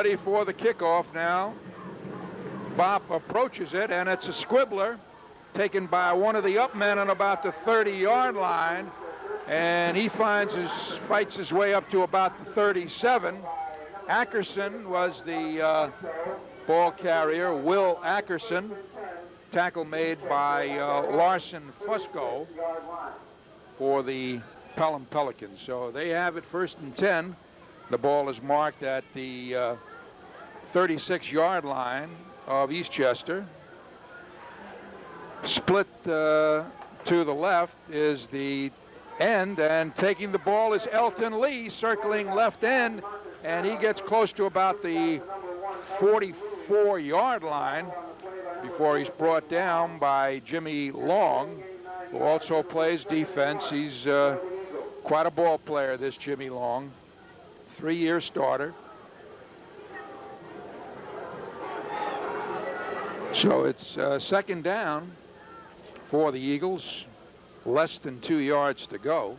ready for the kickoff now. Bop approaches it, and it's a squibbler taken by one of the up men on about the 30-yard line, and he fights his way up to about the 37. Ackerson was the ball carrier, Will Ackerson. Tackle made by Larson Fusco for the Pelham Pelicans. So they have it 1st and 10. The ball is marked at the 36-yard line of Eastchester. Split to the left is the end, and taking the ball is Elton Lee, circling left end, and he gets close to about the 44-yard line before he's brought down by Jimmy Long, who also plays defense. He's quite a ball player, this Jimmy Long, 3-year starter. So it's 2nd down for the Eagles, less than 2 yards to go.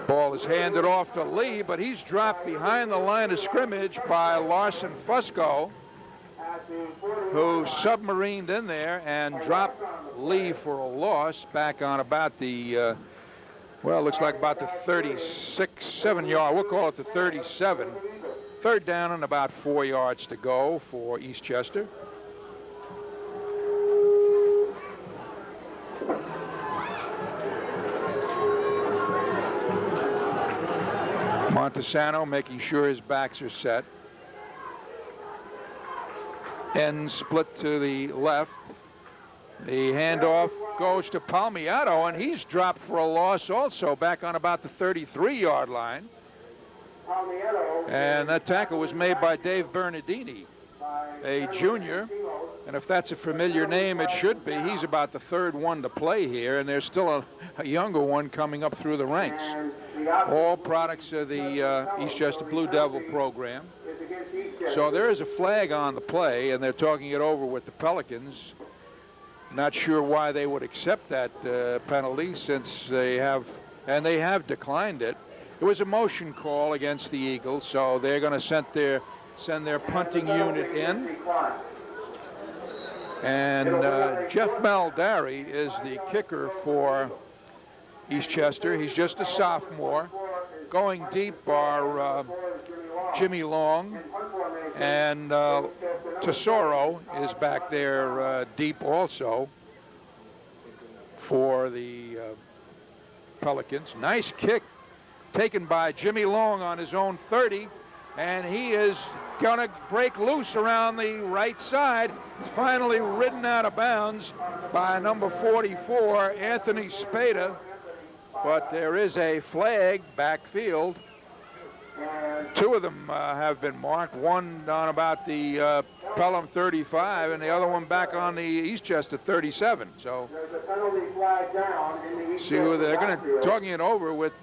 Ball is handed off to Lee, but he's dropped behind the line of scrimmage by Larson Fusco, who submarined in there and dropped Lee for a loss back on about the, well, it looks like about the 36, 7 yard. We'll call it the 37. 3rd down and about 4 yards to go for Eastchester. Montesano making sure his backs are set. End split to the left. The handoff goes to Palmiato, and he's dropped for a loss also back on about the 33-yard line. And that tackle was made by Dave Bernardini, a junior. And if that's a familiar name, it should be. He's about the 3rd one to play here, and there's still a younger one coming up through the ranks. All products of the Eastchester Blue Devil program. So there is a flag on the play, and they're talking it over with the Pelicans. Not sure why they would accept that penalty, since they have declined it. It was a motion call against the Eagles, so they're going to send their punting unit in. And Jeff Maldari is the kicker for Eastchester. He's just a sophomore. Going deep are Jimmy Long, and Tesoro is back there deep also for the Pelicans. Nice kick taken by Jimmy Long on his own 30, and he is going to break loose around the right side. He's finally ridden out of bounds by number 44, Anthony Spana. But there is a flag backfield. 2 of them have been marked, one on about the Pelham 35 and the other one back on the Eastchester 37. So see who they're going to talking it over with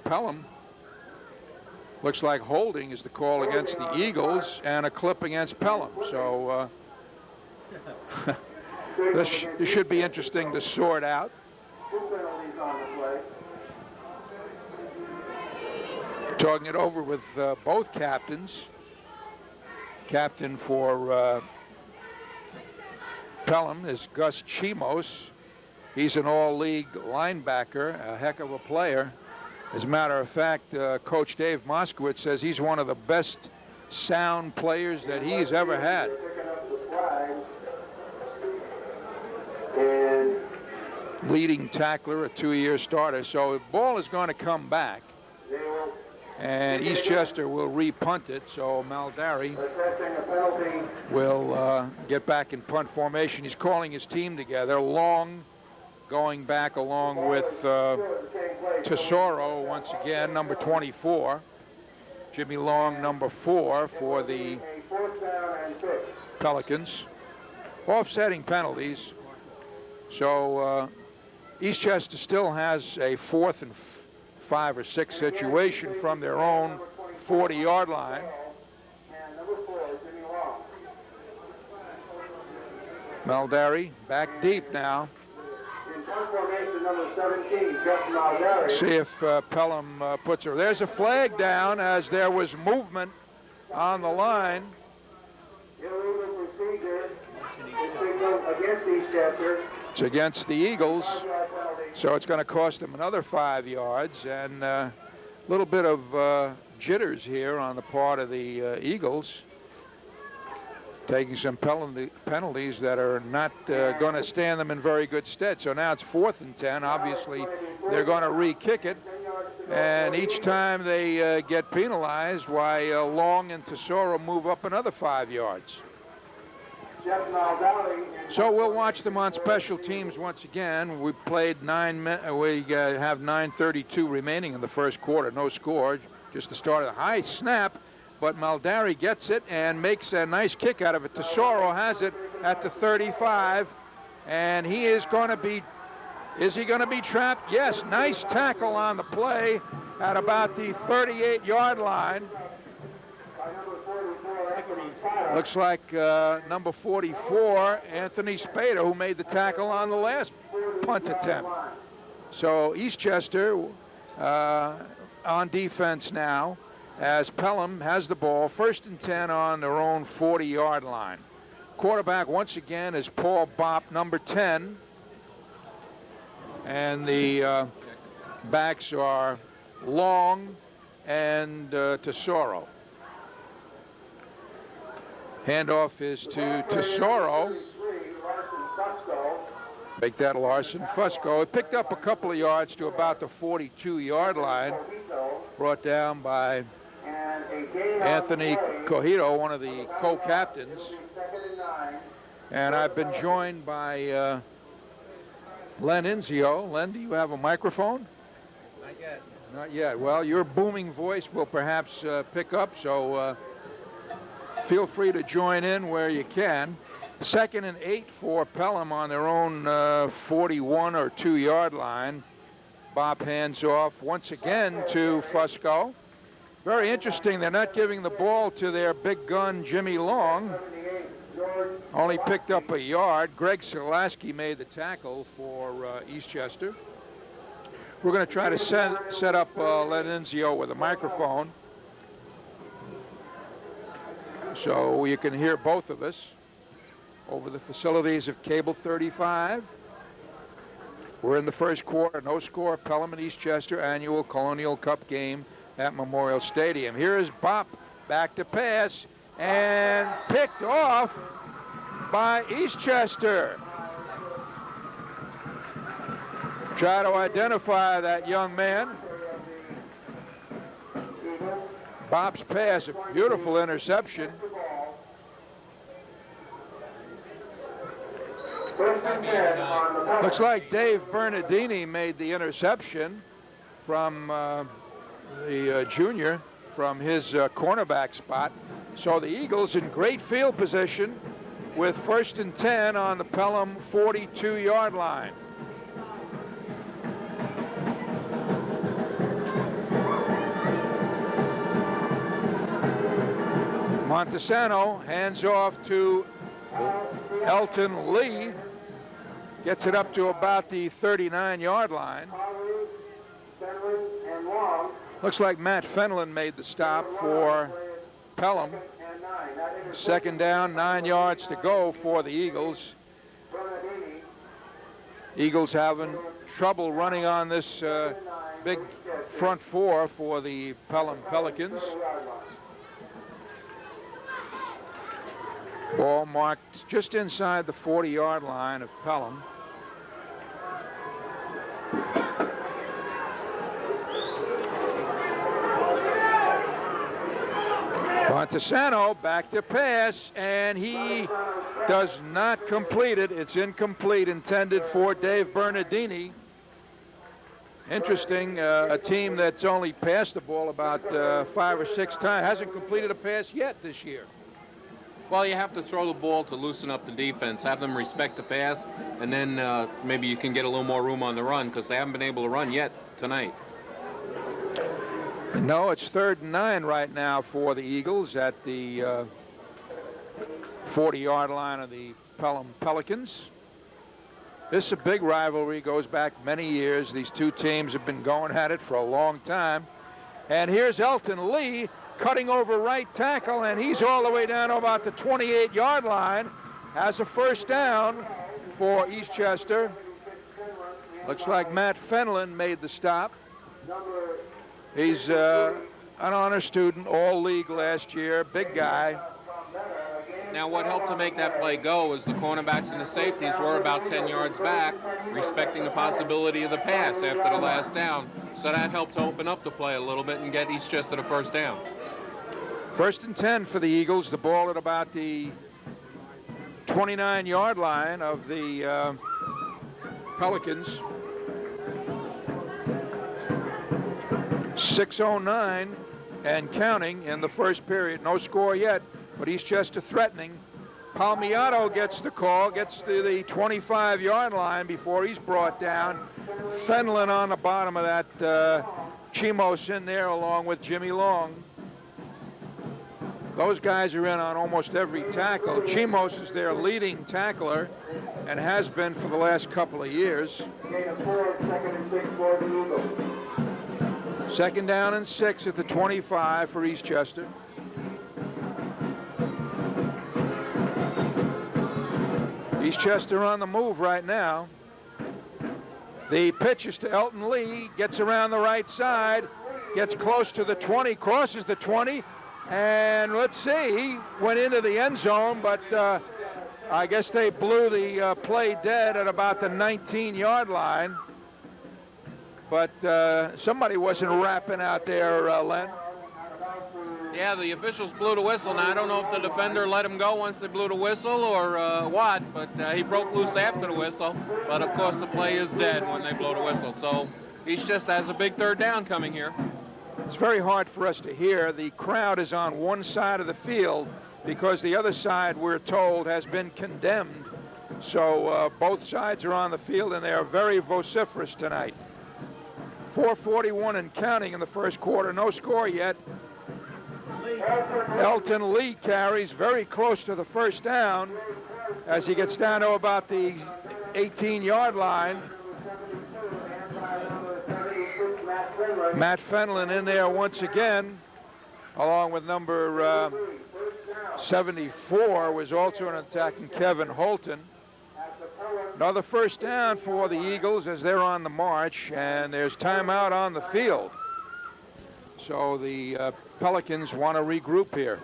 Pelham. Looks like holding is the call against the Eagles and a clip against Pelham. So this should be interesting to sort out. Talking it over with both captains. Captain for Pelham is Gus Chimos. He's an all-league linebacker, a heck of a player. As a matter of fact, Coach Dave Moskowitz says he's one of the best sound players that he's ever had. Leading tackler, a 2-year starter. So the ball is going to come back, and Eastchester will re-punt it. So Maldari will get back in punt formation. He's calling his team together. Long going back along with Tesoro once again, number 24. Jimmy Long, number 4 for the Pelicans. Offsetting penalties. So Eastchester still has a 4th and 5 or 6 situation from their own 40-yard line. Maldari back deep now. See if Pelham puts her. There's a flag down as there was movement on the line. Illegal procedure. Against Eastchester. It's against the Eagles, so it's going to cost them another 5 yards, and a little bit of jitters here on the part of the Eagles, taking some penalties that are not going to stand them in very good stead. So now it's 4th and 10. Obviously, they're going to re-kick it, and each time they get penalized, why Long and Tesoro move up another 5 yards. So we'll watch them on special teams once again. We played we have 9:32 remaining in the first quarter. No score, just the start of the high snap. But Maldari gets it and makes a nice kick out of it. Tesoro has it at the 35, and he is going to be, is he going to be trapped? Yes, nice tackle on the play at about the 38-yard line. Looks like number 44, Anthony Spana, who made the tackle on the last punt attempt. So Eastchester on defense now, as Pelham has the ball, 1st and 10 on their own 40-yard line. Quarterback once again is Paul Bopp, number 10. And the backs are Long and Tesoro. Handoff is to Tesoro. Make that Larson Fusco. It picked up a couple of yards to about the 42-yard line. Brought down by Anthony Kohtio, one of the co-captains. And I've been joined by Len Inzio. Len, do you have a microphone? Not yet. Not yet. Well, your booming voice will perhaps pick up, so feel free to join in where you can. 2nd and 8 for Pelham on their own 41 or 2-yard line. Bob hands off once again to Fusco. Very interesting, they're not giving the ball to their big gun, Jimmy Long. Only picked up a yard. Greg Skalaski made the tackle for Eastchester. We're going to try to set up Len Inzio with a microphone, so you can hear both of us over the facilities of Cable 35. We're in the first quarter, no score, Pelham and Eastchester annual Colonial Cup game at Memorial Stadium. Here is Bopp, back to pass, and picked off by Eastchester. Try to identify that young man. Bopp's pass, a beautiful interception. Looks like Dave Bernardini made the interception from the junior from his cornerback spot. So the Eagles in great field position with 1st and 10 on the Pelham 42-yard line. Montesano hands off to Elton Lee. Gets it up to about the 39-yard line. Looks like Matt Fenlon made the stop for Pelham. 2nd down, 9 yards to go for the Eagles. Eagles having trouble running on this big front four for the Pelham Pelicans. Ball marked just inside the 40-yard line of Pelham. Montesano back to pass, and he does not complete it. It's incomplete, intended for Dave Bernardini. Interesting, a team that's only passed the ball about 5 or 6 times, hasn't completed a pass yet this year. Well, you have to throw the ball to loosen up the defense, have them respect the pass, and then maybe you can get a little more room on the run, because they haven't been able to run yet tonight. No, it's 3rd and 9 right now for the Eagles at the 40-yard line of the Pelham Pelicans. This is a big rivalry, goes back many years. These two teams have been going at it for a long time. And here's Elton Lee cutting over right tackle, and he's all the way down to about the 28-yard line. Has a first down for Eastchester. Looks like Matt Fenlon made the stop. He's an honor student, all league last year, big guy. Now, what helped to make that play go is the cornerbacks and the safeties were about 10 yards back, respecting the possibility of the pass after the last down. So that helped to open up the play a little bit and get Eastchester the first down. 1st and 10 for the Eagles. The ball at about the 29-yard line of the Pelicans. 6:09 and counting in the first period. No score yet, but Eastchester threatening. Palmiato gets the call, gets to the 25-yard line before he's brought down. Fenlon on the bottom of that. Chimos in there along with Jimmy Long. Those guys are in on almost every tackle. Chimos is their leading tackler and has been for the last couple of years. Second down and 6 at the 25 for Eastchester. Eastchester on the move right now. The pitch is to Elton Lee, gets around the right side, gets close to the 20, crosses the 20, and let's see, he went into the end zone, but I guess they blew the play dead at about the 19-yard line. But somebody wasn't rapping out there, Len. Yeah, the officials blew the whistle. Now, I don't know if the defender let him go once they blew the whistle or what, but he broke loose after the whistle. But, of course, the play is dead when they blow the whistle. So Eastchester has a big third down coming here. It's very hard for us to hear. The crowd is on one side of the field because the other side, we're told, has been condemned. So both sides are on the field, and they are very vociferous tonight. 4:41 and counting in the first quarter. No score yet. Elton Lee carries very close to the first down as he gets down to about the 18-yard line. Matt Fenlon in there once again, along with number 74 was also an attacking Kevin Holton. Another first down for the Eagles as they're on the march, and there's timeout on the field. So the Pelicans want to regroup here.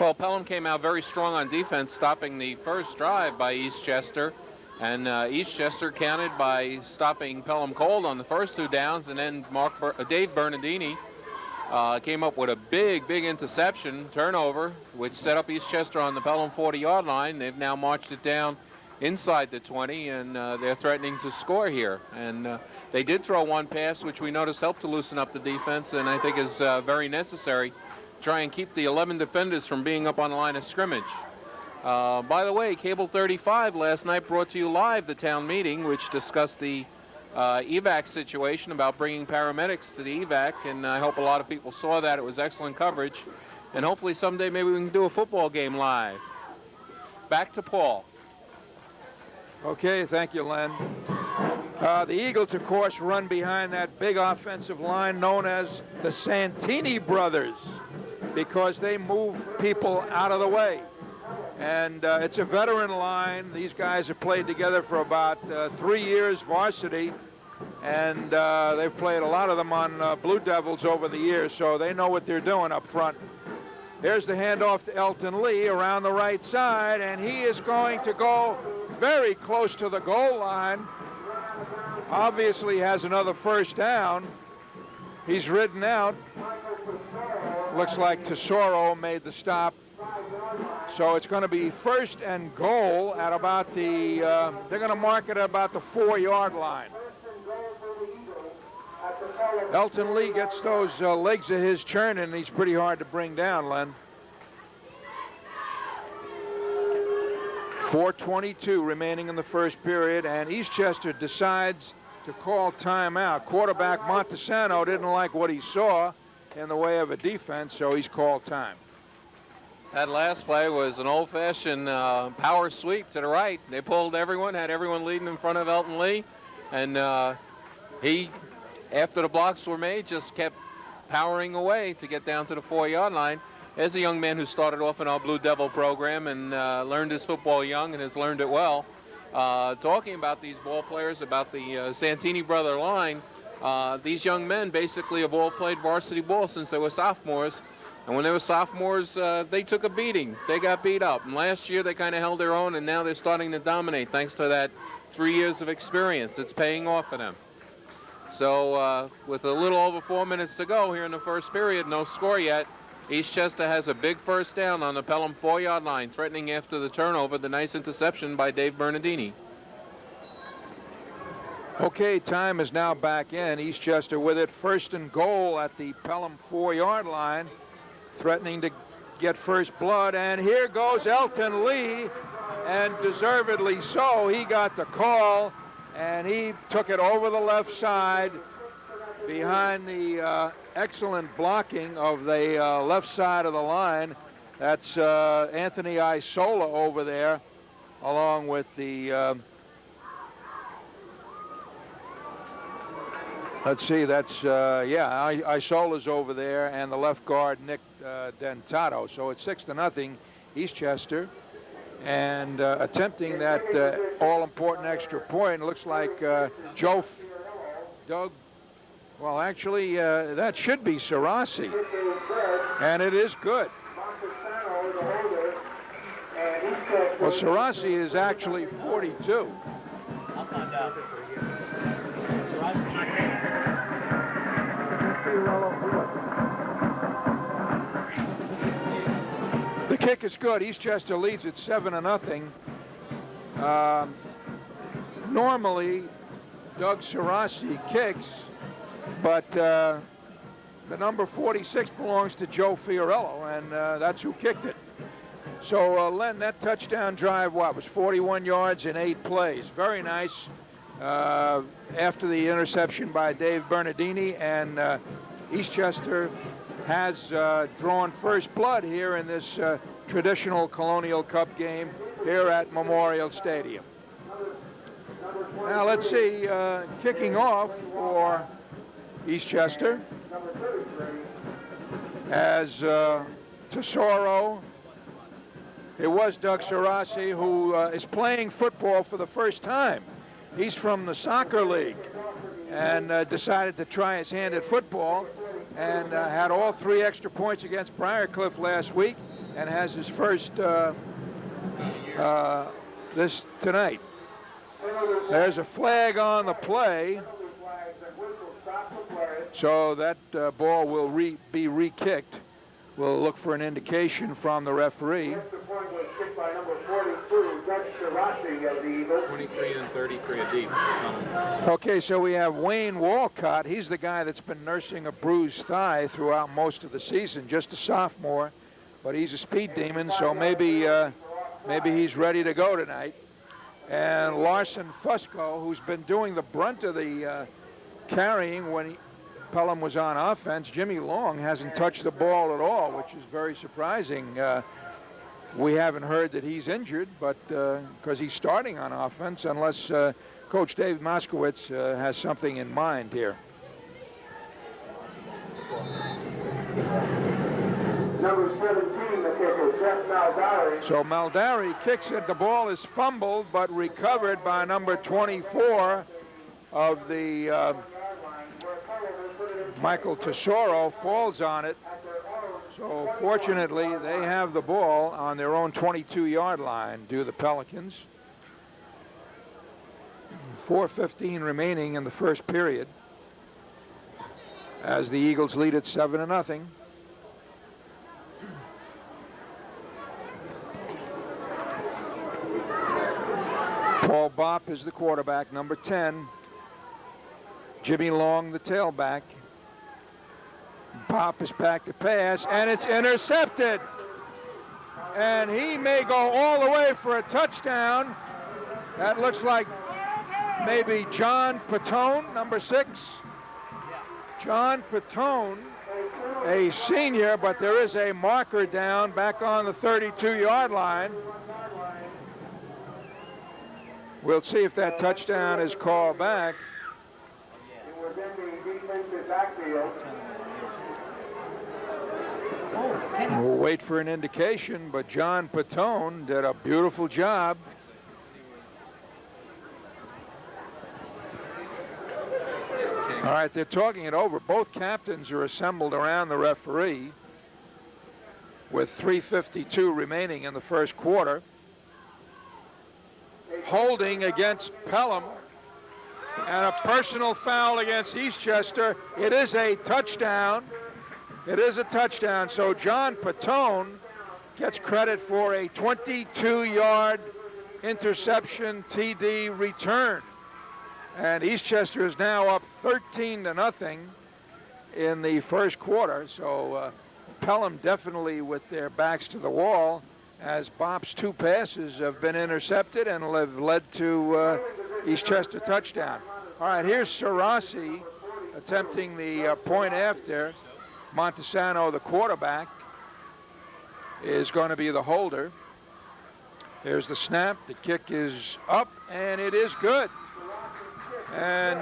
Well, Pelham came out very strong on defense, stopping the first drive by Eastchester. And Eastchester counted by stopping Pelham cold on the first two downs, and then Dave Bernardini came up with a big interception, turnover, which set up Eastchester on the Pelham 40-yard line. They've now marched it down inside the 20, and they're threatening to score here. And they did throw one pass, which we noticed helped to loosen up the defense, and I think is very necessary. Try and keep the 11 defenders from being up on the line of scrimmage. By the way, Cable 35 last night brought to you live the town meeting, which discussed the evac situation about bringing paramedics to the evac, and I hope a lot of people saw that. It was excellent coverage, and hopefully someday maybe we can do a football game live. Back to Paul. Okay, thank you, Len. The Eagles, of course, run behind that big offensive line known as the Santini brothers because they move people out of the way. And it's a veteran line. These guys have played together for about 3 years varsity, and they've played a lot of them on Blue Devils over the years, so they know what they're doing up front. Here's the handoff to Elton Lee around the right side, and he is going to go very close to the goal line. Obviously has another first down. He's ridden out. Looks like Tesoro made the stop. So it's going to be first and goal at about the, they're going to mark it at about the 4-yard line. Elton Lee gets those legs of his churning, and he's pretty hard to bring down, Len. 4:22 remaining in the first period, and Eastchester decides to call timeout. Quarterback Montesano didn't like what he saw in the way of a defense, so he's called time. That last play was an old-fashioned power sweep to the right. They pulled everyone, had everyone leading in front of Elton Lee, and he, after the blocks were made, just kept powering away to get down to the 4-yard line. There's a young man who started off in our Blue Devil program and learned his football young and has learned it well. Talking about these ball players, about the Santini brother line, these young men basically have all played varsity ball since they were sophomores. And when they were sophomores, they took a beating. They got beat up. And last year, they kind of held their own, and now they're starting to dominate thanks to that 3 years of experience. It's paying off for them. So with a little over 4 minutes to go here in the first period, no score yet, Eastchester has a big first down on the Pelham 4-yard line, threatening after the turnover the nice interception by Dave Bernardini. Okay, time is now back in. Eastchester with it, 1st and goal at the Pelham 4-yard line, threatening to get first blood, and here goes Elton Lee, and deservedly so. He got the call, and he took it over the left side behind the excellent blocking of the left side of the line. That's Anthony Isola over there, along with the let's see, that's, Isola's over there, and the left guard, Nick Dentato. So it's 6-0, Eastchester. And attempting that all-important extra point, looks like Doug, well, actually, that should be Sarasi. And it is good. Well, Sarasi is actually 42. I'll find out. The kick is good. Eastchester leads at 7-0. Normally, Doug Sarasi kicks, but the number 46 belongs to Joe Fiorello, and that's who kicked it. So, Len, that touchdown drive, was 41 yards in 8 plays. Very nice. After the interception by Dave Bernardini, and Eastchester has drawn first blood here in this traditional Colonial Cup game here at Memorial Stadium. Now let's see, kicking off for Eastchester as Tesoro. It was Doug Sarasi, who is playing football for the first time. He's from the soccer league and decided to try his hand at football, and had all 3 extra points against Briarcliff last week, and has his first this tonight. There's a flag on the play, so that ball will be re-kicked. We'll look for an indication from the referee. 23 and 33 deep. Okay, so we have Wayne Walcott. He's the guy that's been nursing a bruised thigh throughout most of the season, just a sophomore, but he's a speed demon, so maybe he's ready to go tonight. And Larson Fusco, who's been doing the brunt of the carrying when Pelham was on offense. Jimmy Long hasn't touched the ball at all, which is very surprising. We haven't heard that he's injured, but because he's starting on offense, unless Coach Dave Moskowitz has something in mind here. Number 17, the kicker, Jeff Maldari. So Maldari kicks it. The ball is fumbled, but recovered by number 24 of the Michael Tesoro, falls on it. So fortunately, they have the ball on their own 22-yard line, do the Pelicans. 4:15 remaining in the first period, as the Eagles lead at 7-0. Paul Bopp is the quarterback, number 10. Jimmy Long, the tailback. Bopp is back to pass, and it's intercepted. And he may go all the way for a touchdown. That looks like maybe John Patone, number 6. John Patone a senior, but there is a marker down back on the 32-yard line. We'll see if that touchdown is called back. It was in the defensive backfield. We'll wait for an indication, but John Patone did a beautiful job. All right, they're talking it over. Both captains are assembled around the referee with 3:52 remaining in the first quarter. Holding against Pelham and a personal foul against Eastchester. It is a touchdown. It is a touchdown. So John Patone gets credit for a 22-yard interception TD return. And Eastchester is now up 13-0 in the first quarter. So Pelham definitely with their backs to the wall, as Bop's 2 passes have been intercepted and have led to Eastchester touchdown. All right, here's Sarasi attempting the point after. Montesano, the quarterback, is going to be the holder. There's the snap. The kick is up, and it is good. And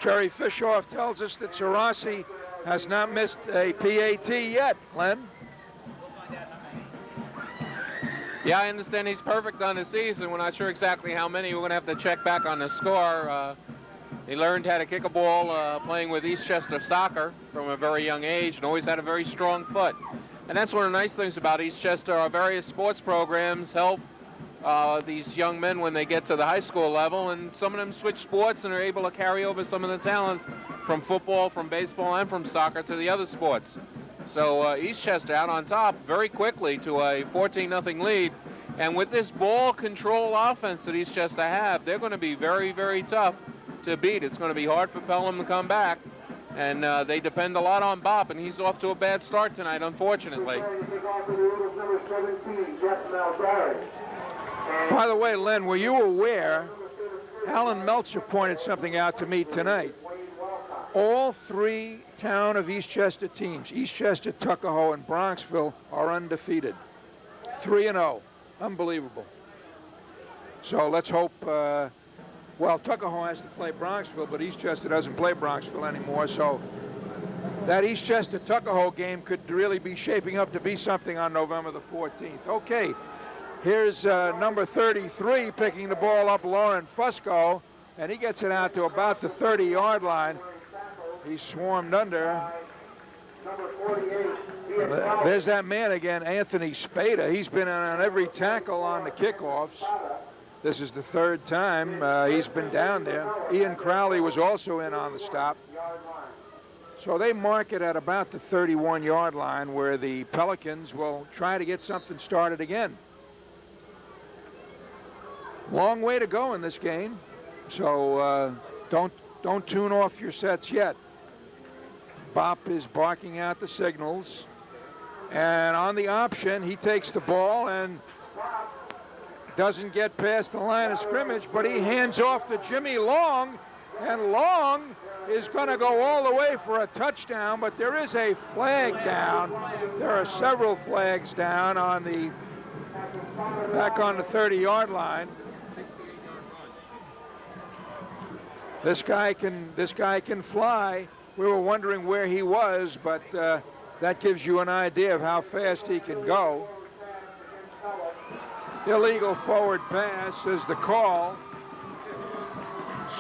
Jerry Fishoff tells us that Sarasi has not missed a PAT yet, Len. Yeah, I understand he's perfect on the season. We're not sure exactly how many. We're going to have to check back on the score. He learned how to kick a ball playing with Eastchester soccer from a very young age and always had a very strong foot. And that's one of the nice things about Eastchester. Our various sports programs help these young men when they get to the high school level, and some of them switch sports and are able to carry over some of the talent from football, from baseball, and from soccer to the other sports. So Eastchester out on top very quickly to a 14-0 lead. And with this ball control offense that Eastchester have, they're going to be very, very tough to beat. It's going to be hard for Pelham to come back. And they depend a lot on Bop, and he's off to a bad start tonight, unfortunately. By the way, Len, were you aware, Alan Meltzer pointed something out to me tonight. All 3 town of Eastchester teams, Eastchester, Tuckahoe, and Bronxville, are undefeated. 3-0. Unbelievable. So let's hope, well, Tuckahoe has to play Bronxville, but Eastchester doesn't play Bronxville anymore. So that Eastchester-Tuckahoe game could really be shaping up to be something on November the 14th. Okay, here's number 33 picking the ball up, Lauren Fusco, and he gets it out to about the 30-yard line. He's swarmed under. There's that man again, Anthony Spana. He's been on every tackle on the kickoffs. This is the 3rd time he's been down there. Ian Crowley was also in on the stop. So they mark it at about the 31-yard line, where the Pelicans will try to get something started again. Long way to go in this game. So don't tune off your sets yet. Bop is barking out the signals. And on the option, he takes the ball and doesn't get past the line of scrimmage, but he hands off to Jimmy Long, and Long is going to go all the way for a touchdown, but there is a flag down. There are several flags down on the back on the 30-yard line. This guy can fly. We were wondering where he was, but that gives you an idea of how fast he can go. Illegal forward pass is the call.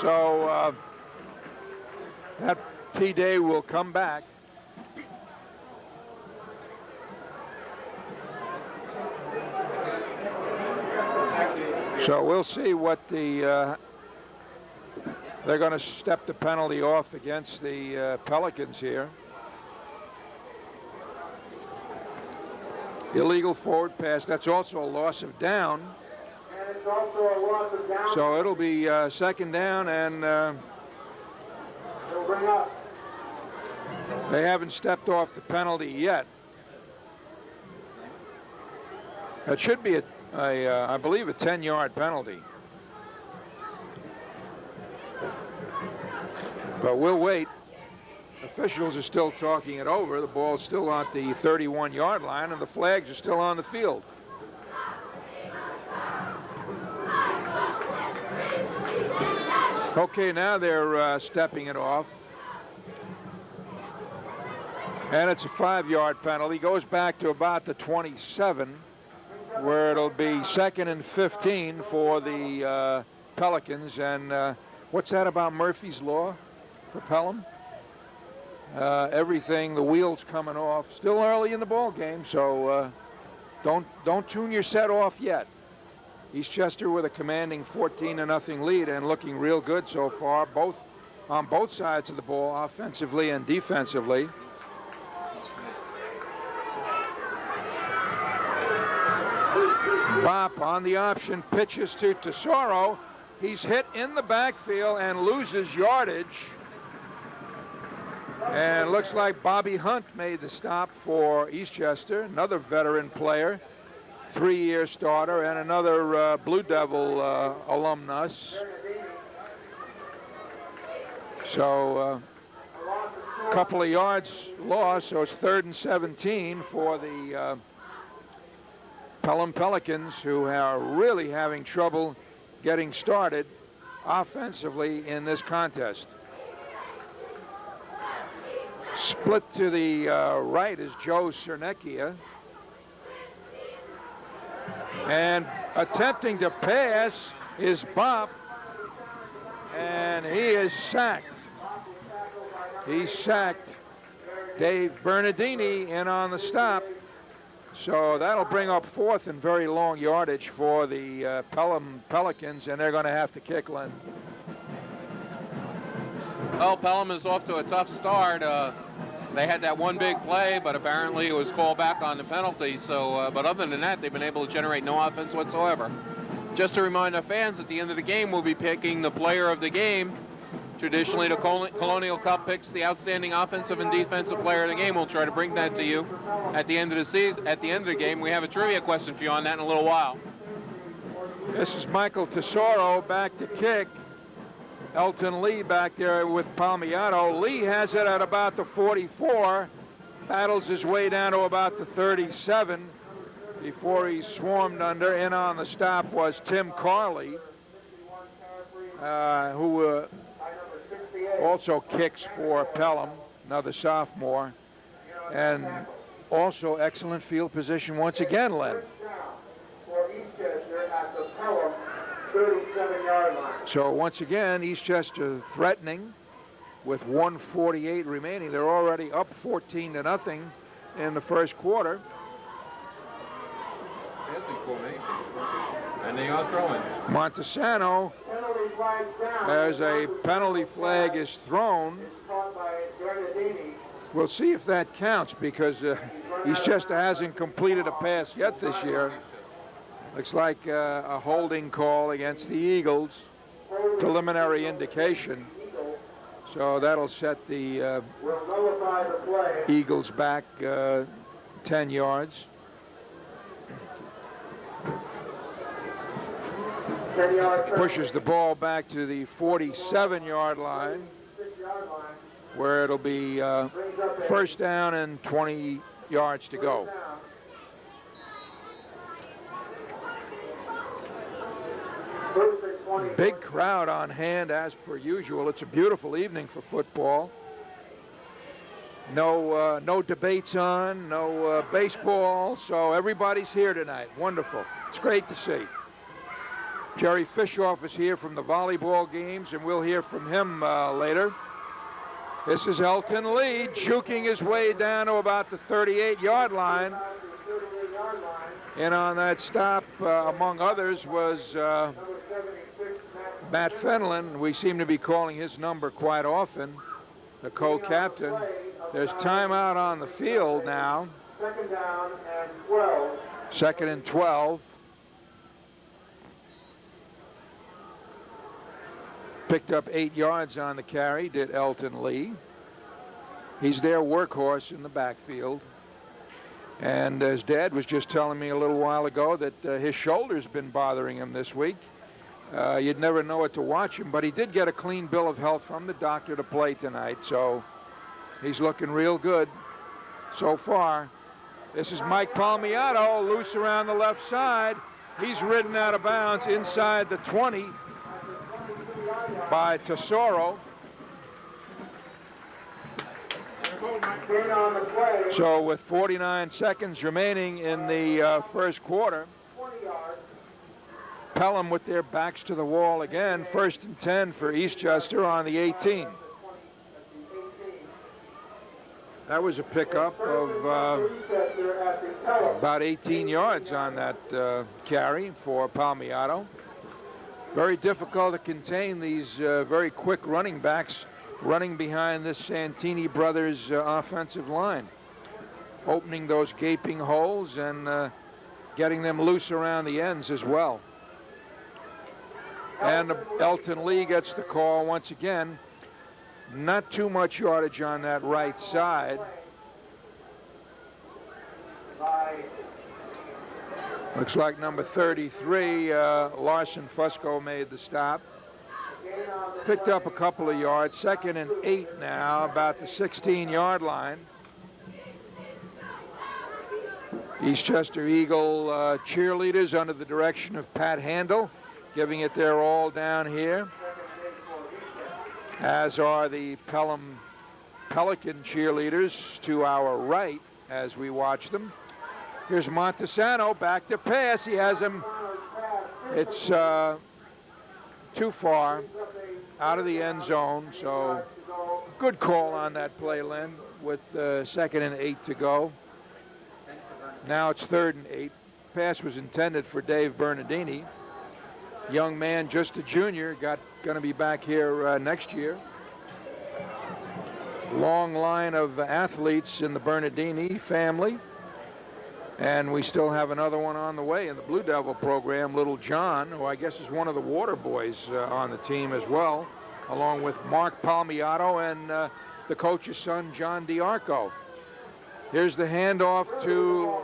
So that T-Day will come back. So we'll see what the they're going to step the penalty off against the Pelicans here. Illegal forward pass. That's also a loss of down. And it's also a loss of down. So it'll be 2nd down, and They'll bring up. they haven't stepped off the penalty yet. It should be, I believe, a 10-yard penalty. But we'll wait. Officials are still talking it over. The ball's still at the 31-yard line, and the flags are still on the field. Okay, now they're stepping it off. And it's a 5-yard penalty. Goes back to about the 27, where it'll be 2nd and 15 for the Pelicans. And what's that about Murphy's Law for Pelham? Everything, the wheels coming off. Still early in the ball game, so don't tune your set off yet. Eastchester with a commanding 14-0 lead and looking real good so far, on both sides of the ball, offensively and defensively. Bop on the option, pitches to Tesoro. He's hit in the backfield and loses yardage. And looks like Bobby Hunt made the stop for Eastchester, another veteran player, 3-year starter, and another Blue Devil alumnus. So a couple of yards lost, so it's 3rd and 17 for the Pelham Pelicans, who are really having trouble getting started offensively in this contest. Split to the right is Joe Cernecchia. And attempting to pass is Bop. And he is sacked. He's sacked. Dave Bernardini in on the stop. So that'll bring up 4th and very long yardage for the Pelham Pelicans, and they're going to have to kick, Len. Well, Pelham is off to a tough start. They had that one big play, but apparently it was called back on the penalty. So, but other than that, they've been able to generate no offense whatsoever. Just to remind our fans, at the end of the game, we'll be picking the player of the game. Traditionally, the Colonial Cup picks the outstanding offensive and defensive player of the game. We'll try to bring that to you at the end of the season. At the end of the game, we have a trivia question for you on that in a little while. This is Michael Tesoro back to kick. Elton Lee back there with Palmiato. Lee has it at about the 44, battles his way down to about the 37 before he's swarmed under. In on the stop was Tim Carley, who also kicks for Pelham, another sophomore, and also excellent field position once again, Len. So once again, Eastchester threatening with 1:48 remaining. They're already up 14-0 in the first quarter. And they are throwing. Montesano, as a penalty flag is thrown. We'll see if that counts, because Eastchester hasn't completed a pass yet this year. Looks like a holding call against the Eagles, preliminary indication. So that'll set the Eagles back 10 yards. Pushes the ball back to the 47-yard line, where it'll be 1st down and 20 yards to go. Big crowd on hand as per usual. It's a beautiful evening for football. No debates on, no baseball, so everybody's here tonight. Wonderful. It's great to see. Jerry Fishoff is here from the volleyball games, and we'll hear from him later. This is Elton Lee juking his way down to about the 38-yard line. And on that stop, among others, was Matt Fenlon. We seem to be calling his number quite often, the co-captain. There's timeout on the field now. 2nd down and 12. 2nd and 12. Picked up 8 yards on the carry, did Elton Lee. He's their workhorse in the backfield. And his dad was just telling me a little while ago that his shoulder's been bothering him this week. You'd never know it to watch him, but he did get a clean bill of health from the doctor to play tonight. So He's looking real good so far. This is Mike Palmiato, loose around the left side. He's ridden out of bounds inside the 20 by Tesoro. So with 49 seconds remaining in the first quarter, Pelham with their backs to the wall again. 1st and 10 for Eastchester on the 18. That was a pickup of about 18 yards on that carry for Palmiato. Very difficult to contain these very quick running backs running behind this Santini brothers offensive line, opening those gaping holes and getting them loose around the ends as well. And Elton Lee gets the call once again. Not too much yardage on that right side. Looks like number 33, Larson Fusco, made the stop. Picked up a couple of yards. 2nd and 8 now, about the 16-yard line. Eastchester Eagle cheerleaders under the direction of Pat Handel, giving it their all down here, as are the Pelham Pelican cheerleaders to our right as we watch them. Here's Montesano, back to pass. He has him. It's too far out of the end zone, so good call on that play, Lynn, with 2nd and 8 to go. Now it's 3rd and 8. Pass was intended for Dave Bernardini. Young man, just a junior, going to be back here next year. Long line of athletes in the Bernardini family. And we still have another one on the way in the Blue Devil program, Little John, who I guess is one of the water boys on the team as well, along with Mark Palmiato and the coach's son, John DiArco. Here's the handoff to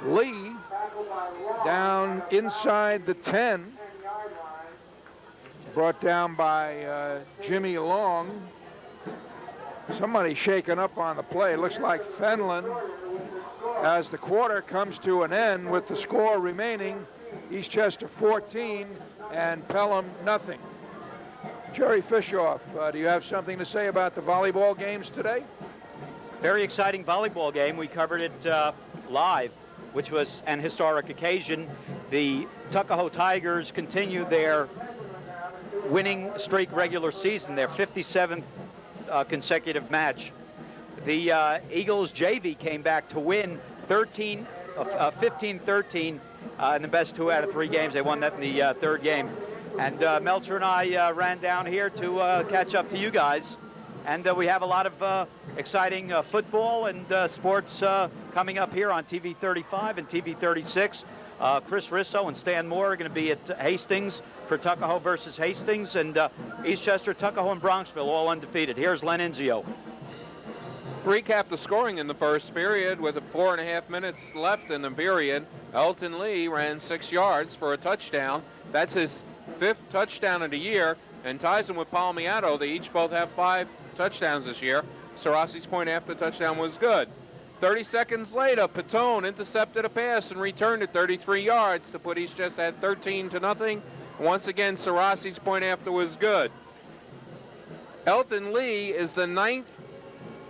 Lee, down inside the 10. Brought down by Jimmy Long. Somebody shaken up on the play. Looks like Fenlon, as the quarter comes to an end with the score remaining. Eastchester 14 and Pelham nothing. Jerry Fishoff, do you have something to say about the volleyball games today? Very exciting volleyball game. We covered it live, which was an historic occasion. The Tuckahoe Tigers continue their winning streak regular season, their 57th consecutive match. The Eagles JV came back to win 15-13 in the best 2 out of 3 games. They won that in the 3rd game. And Meltzer and I ran down here to catch up to you guys. And we have a lot of exciting football and sports coming up here on TV 35 and TV 36. Chris Risso and Stan Moore are going to be at Hastings for Tuckahoe versus Hastings, and Eastchester, Tuckahoe, and Bronxville all undefeated. Here's Len Inzio. Recap the scoring in the first period with 4.5 minutes left in the period. Elton Lee ran 6 yards for a touchdown. That's his 5th touchdown of the year, and ties him with Palmiato. They each both have 5 touchdowns this year. Sarasi's point after touchdown was good. 30 seconds later, Patone intercepted a pass and returned it 33 yards to put Eastchester at 13-0. Once again, Sarasi's point after was good. Elton Lee is the 9th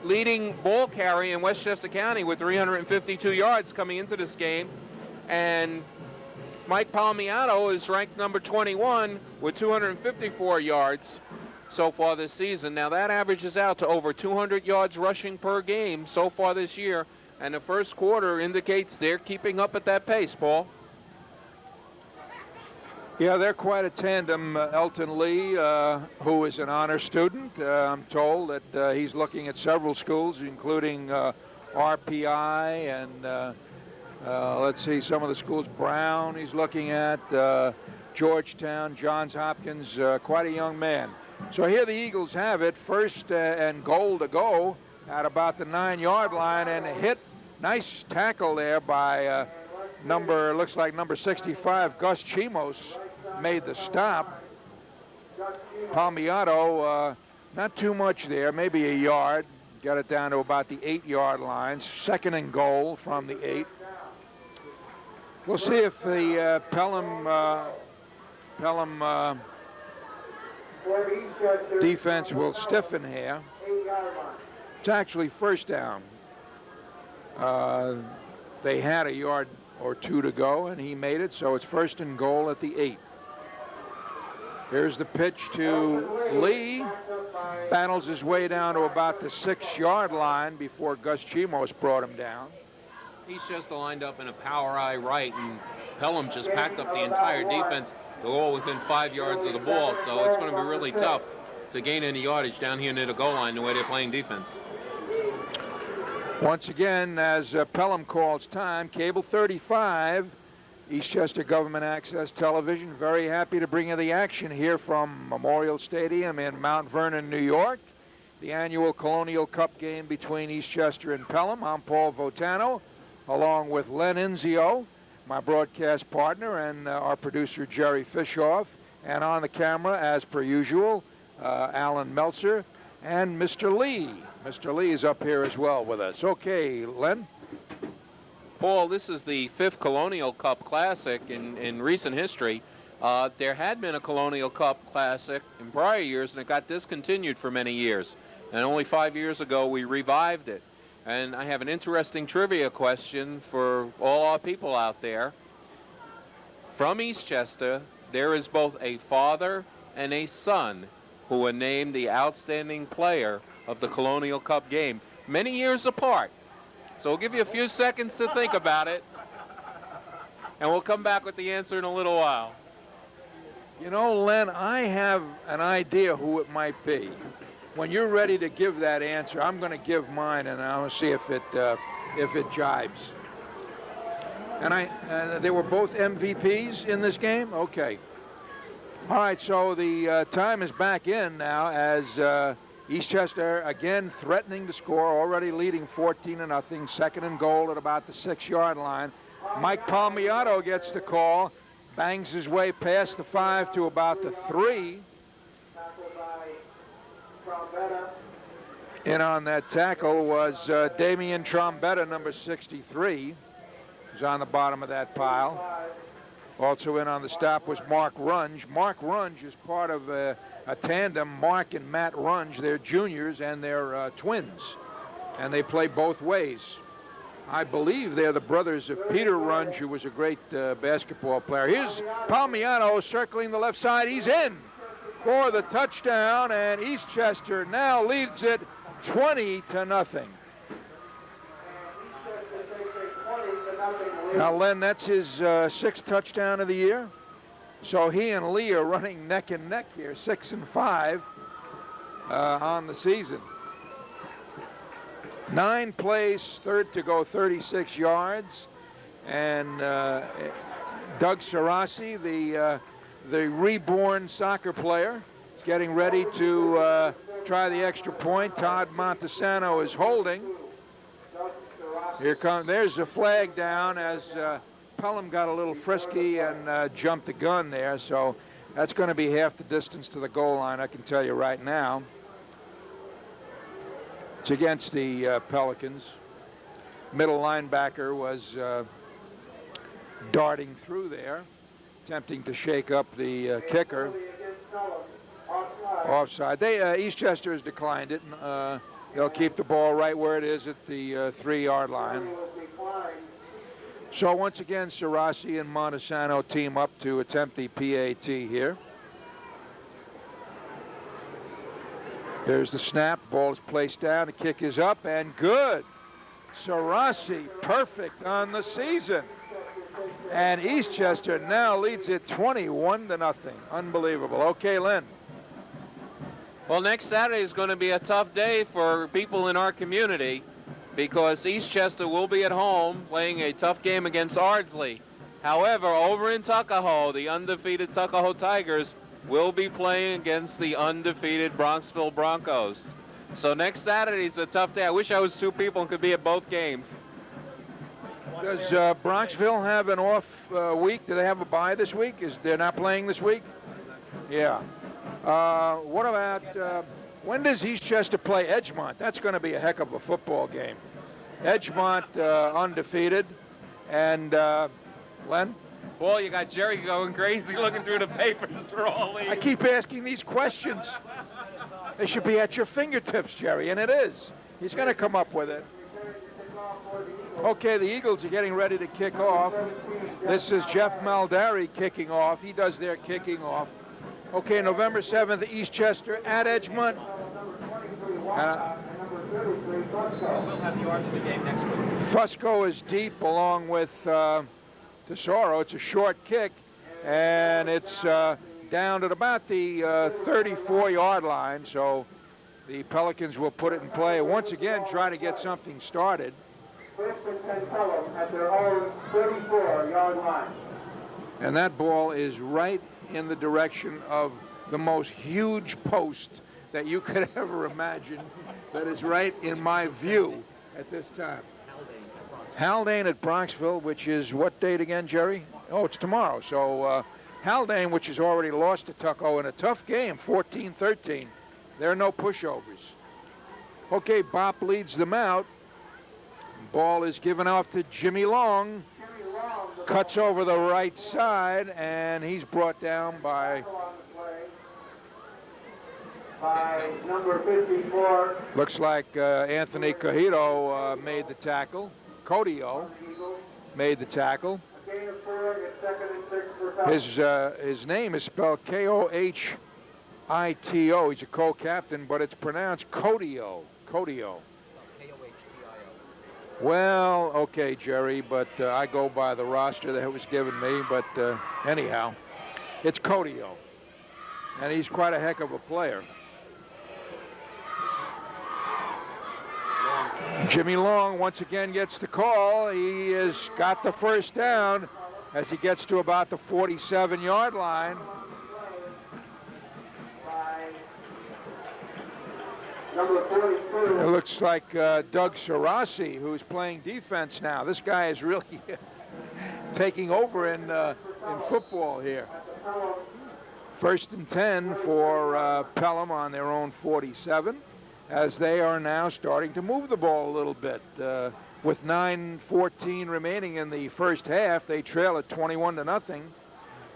leading ball carrier in Westchester County with 352 yards coming into this game. And Mike Palmiato is ranked number 21 with 254 yards so far this season. Now that averages out to over 200 yards rushing per game so far this year, and the first quarter indicates they're keeping up at that pace, Paul. Yeah, they're quite a tandem. Elton Lee, who is an honor student, I'm told that he's looking at several schools, including RPI and let's see, some of the schools, Brown he's looking at, Georgetown, Johns Hopkins, quite a young man. So here the Eagles have it, 1st and goal to go at about the 9-yard line, and a hit, nice tackle there by looks like number 65, Gus Chimos, made the stop. Palmiato, not too much there, maybe a yard, Got it down to about the 8-yard line. 2nd and goal from the 8. We'll see if the Pelham defense will stiffen here. It's actually first down. They had a yard or 2 to go, and he made it, so it's 1st and goal at the 8. Here's the pitch to Lee. Battles his way down to about the 6-yard line before Gus Chimos brought him down. Eastchester lined up in a power eye right, and Pelham just packed up the entire defense. They're all within 5 yards of the ball, so it's going to be really tough to gain any yardage down here near the goal line the way they're playing defense. Once again, as Pelham calls time, Cable 35, Eastchester Government Access Television, very happy to bring you the action here from Memorial Stadium in Mount Vernon, New York. The annual Colonial Cup game between Eastchester and Pelham. I'm Paul Votano, along with Len Inzio, my broadcast partner, and our producer, Jerry Fishoff. And on the camera, as per usual, Alan Meltzer and Mr. Lee. Mr. Lee is up here as well with us. Okay, Len? Paul, this is the 5th Colonial Cup Classic in recent history. There had been a Colonial Cup Classic in prior years, and it got discontinued for many years. And only 5 years ago, we revived it. And I have an interesting trivia question for all our people out there. From Eastchester, there is both a father and a son who were named the outstanding player of the Colonial Cup game, many years apart. So we'll give you a few seconds to think about it, and we'll come back with the answer in a little while. You know, Len, I have an idea who it might be. When you're ready to give that answer, I'm going to give mine, and I'll see if it jibes. And they were both MVPs in this game? Okay. All right, so the time is back in now as Eastchester again threatening to score, already leading 14-0, 2nd and goal at about the 6-yard line. Mike Palmiato gets the call, bangs his way past the 5 to about the 3. In on that tackle was Damian Trombetta, number 63, who's on the bottom of that pile. Also in on the stop was Mark Runge. Mark Runge is part of a tandem, Mark and Matt Runge. They're juniors and they're twins, and they play both ways. I believe they're the brothers of Peter Runge, who was a great basketball player. Here's Palmiato circling the left side. He's in for the touchdown, and Eastchester now leads it 20-0. Now, Len, that's his 6th touchdown of the year. So he and Lee are running neck and neck here, 6 and 5 on the season. 9 plays, third to go, 36 yards. And Doug Sarasi, the reborn soccer player, is getting ready to try the extra point. Todd Montesano is holding. There's a flag down as Pelham got a little frisky and jumped the gun there. So that's going to be half the distance to the goal line, I can tell you right now. It's against the Pelicans. Middle linebacker was darting through there, attempting to shake up the kicker. Offside. Eastchester has declined it. They'll keep the ball right where it is at the 3-yard line. So once again, Sarasi and Montesano team up to attempt the PAT here. There's the snap. Ball is placed down. The kick is up and good. Sarasi, perfect on the season. And Eastchester now leads it 21-0. Unbelievable. Okay, Len. Well, next Saturday is going to be a tough day for people in our community because Eastchester will be at home playing a tough game against Ardsley. However, over in Tuckahoe, the undefeated Tuckahoe Tigers will be playing against the undefeated Bronxville Broncos. So next Saturday is a tough day. I wish I was 2 people and could be at both games. Does Bronxville have an off week? Do they have a bye this week? They're not playing this week? Yeah. What When does Eastchester play Edgemont? That's going to be a heck of a football game. Edgemont undefeated. And Len? Boy, you got Jerry going crazy looking through the papers for all these. I keep asking these questions. They should be at your fingertips, Jerry, and it is. He's going to come up with it. Okay, the Eagles are getting ready to kick off. This is Jeff Maldari kicking off. He does their kicking off. Okay, November 7th, Eastchester at Edgemont. We'll have the arch of the game next week. Fusco is deep along with Tesoro. It's a short kick, and it's down at about the 34-yard line, so the Pelicans will put it in play. Once again, try to get something started. First and 10 Pelham at their own 34-yard line. And that ball is right in the direction of the most huge post that you could ever imagine. That is right in my view at this time. Haldane at Bronxville, which is what date again, Jerry? Oh, it's tomorrow. So Haldane, which has already lost to Tucko in a tough game, 14-13. There are no pushovers. Okay, Bop leads them out. Ball is given off to Jimmy Long. Cuts over the right side, and he's brought down by number 54. Looks like Anthony Kohtio made the tackle. Kohtio made the tackle. His name is spelled Kohito. He's a co-captain, but it's pronounced Kohtio. Kohtio. Well, okay, Jerry, but I go by the roster that was given me. But anyhow, it's Kohtio, and he's quite a heck of a player. Jimmy Long once again gets the call. He has got the first down as he gets to about the 47-yard line. It looks like Doug Sarasi, who's playing defense now. This guy is really taking over in football here. First and 10 for Pelham on their own 47, as they are now starting to move the ball a little bit. With 9:14 remaining in the first half, they trail at 21-0.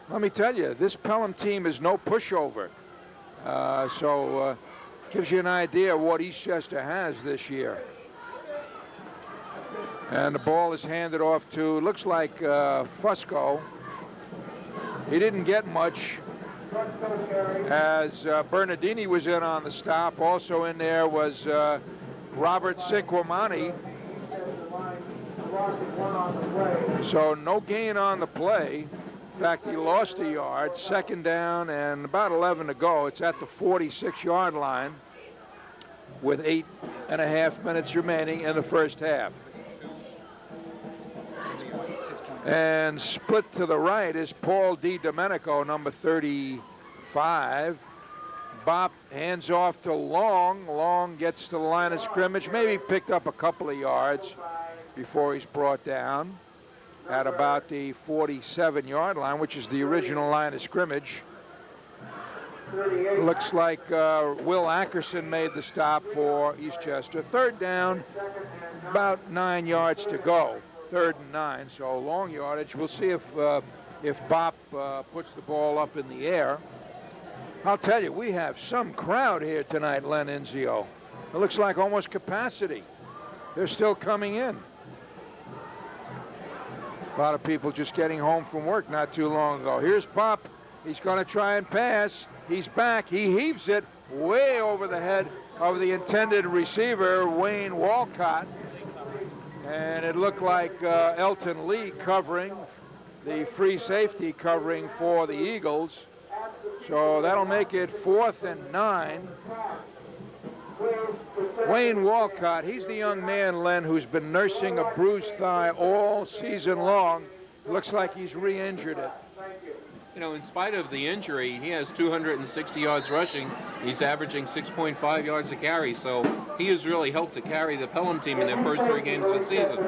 Let me tell you, this Pelham team is no pushover. So gives you an idea of what Eastchester has this year. And the ball is handed off to, looks like Fusco. He didn't get much as Bernardini was in on the stop. Also in there was Robert Cinquamani. So no gain on the play. In fact, he lost a yard. Second down and about 11 to go. It's at the 46-yard line with 8.5 minutes remaining in the first half. And split to the right is Paul DiDomenico, number 35. Bop hands off to Long. Long gets to the line of scrimmage. Maybe picked up a couple of yards before he's brought down at about the 47-yard line, which is the original line of scrimmage. Looks like Will Ackerson made the stop for Eastchester. Third down, about 9 yards to go. 3rd and 9, so long yardage. We'll see if Bop puts the ball up in the air. I'll tell you, we have some crowd here tonight, Len Inzio. It looks like almost capacity. They're still coming in. A lot of people just getting home from work not too long ago. Here's Bop. He's going to try and pass. He's back. He heaves it way over the head of the intended receiver, Wayne Walcott. And it looked like Elton Lee covering, the free safety covering for the Eagles. So that'll make it 4th and 9. Wayne Walcott, he's the young man, Len, who's been nursing a bruised thigh all season long. Looks like he's re-injured it. You know, in spite of the injury, he has 260 yards rushing. He's averaging 6.5 yards a carry, so he has really helped to carry the Pelham team in their first 3 games of the season.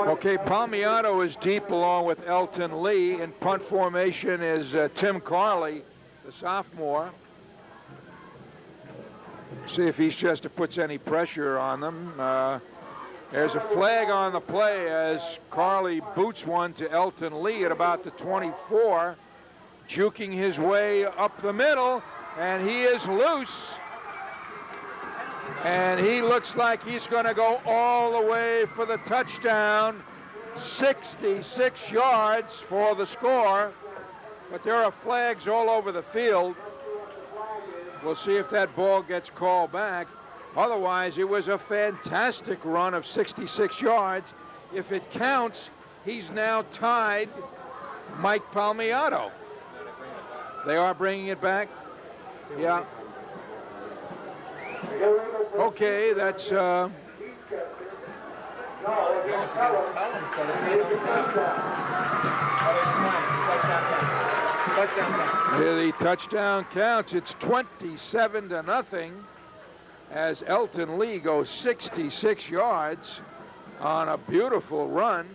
Okay, Palmiato is deep along with Elton Lee. In punt formation is Tim Carley, the sophomore. See if Eastchester puts any pressure on them. There's a flag on the play as Crowley boots one to Elton Lee at about the 24, juking his way up the middle, and he is loose. And he looks like he's going to go all the way for the touchdown. 66 yards for the score, but there are flags all over the field. We'll see if that ball gets called back. Otherwise, it was a fantastic run of 66 yards. If it counts, he's now tied Mike Palmiato. They are bringing it back? Yeah. Okay, that's... The touchdown counts. It's 27-0 as Elton Lee goes 66 yards on a beautiful run.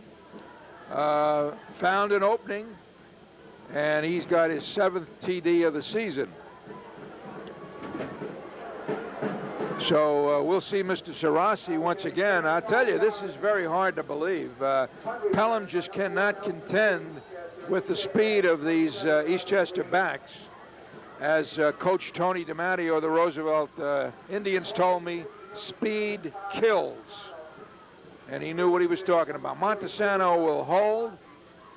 Found an opening, and he's got his 7th TD of the season. So we'll see Mr. Sarasi once again. I'll tell you, this is very hard to believe. Pelham just cannot contend with the speed of these Eastchester backs. As Coach Tony DiMatteo of the Roosevelt Indians told me, speed kills. And he knew what he was talking about. Montesano will hold.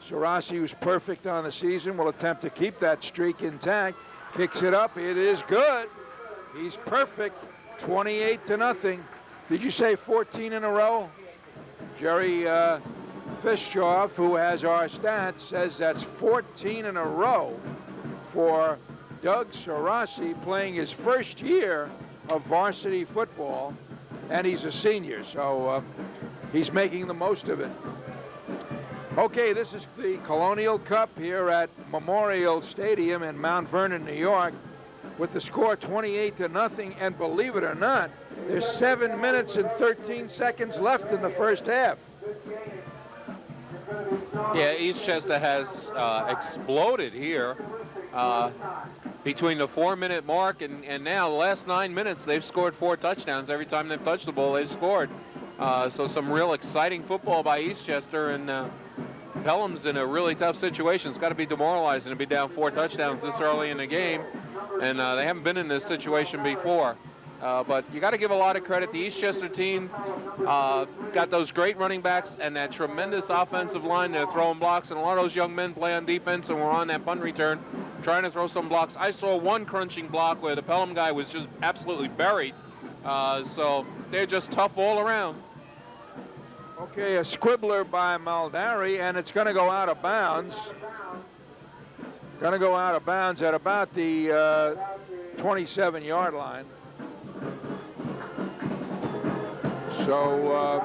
Sarasi, who's perfect on the season, will attempt to keep that streak intact. Kicks it up. It is good. He's perfect. 28-0. Did you say 14 in a row? Jerry Fischoff, who has our stats, says that's 14 in a row for Doug Sarasi, playing his first year of varsity football, and he's a senior, so he's making the most of it. Okay, this is the Colonial Cup here at Memorial Stadium in Mount Vernon, New York, with the score 28-0, and believe it or not, there's 7 minutes and 13 seconds left in the first half. Yeah, Eastchester has exploded here between the 4-minute mark and now the last 9 minutes. They've scored 4 touchdowns. Every time they've touched the ball, they've scored. So some real exciting football by Eastchester, and Pelham's in a really tough situation. It's got to be demoralizing to be down 4 touchdowns this early in the game, and they haven't been in this situation before. But you got to give a lot of credit. The Eastchester team got those great running backs and that tremendous offensive line. They're throwing blocks, and a lot of those young men play on defense and were on that punt return trying to throw some blocks. I saw one crunching block where the Pelham guy was just absolutely buried. So they're just tough all around. Okay, a squibbler by Maldari, and it's going to go out of bounds. Going to go out of bounds at about the 27-yard line. So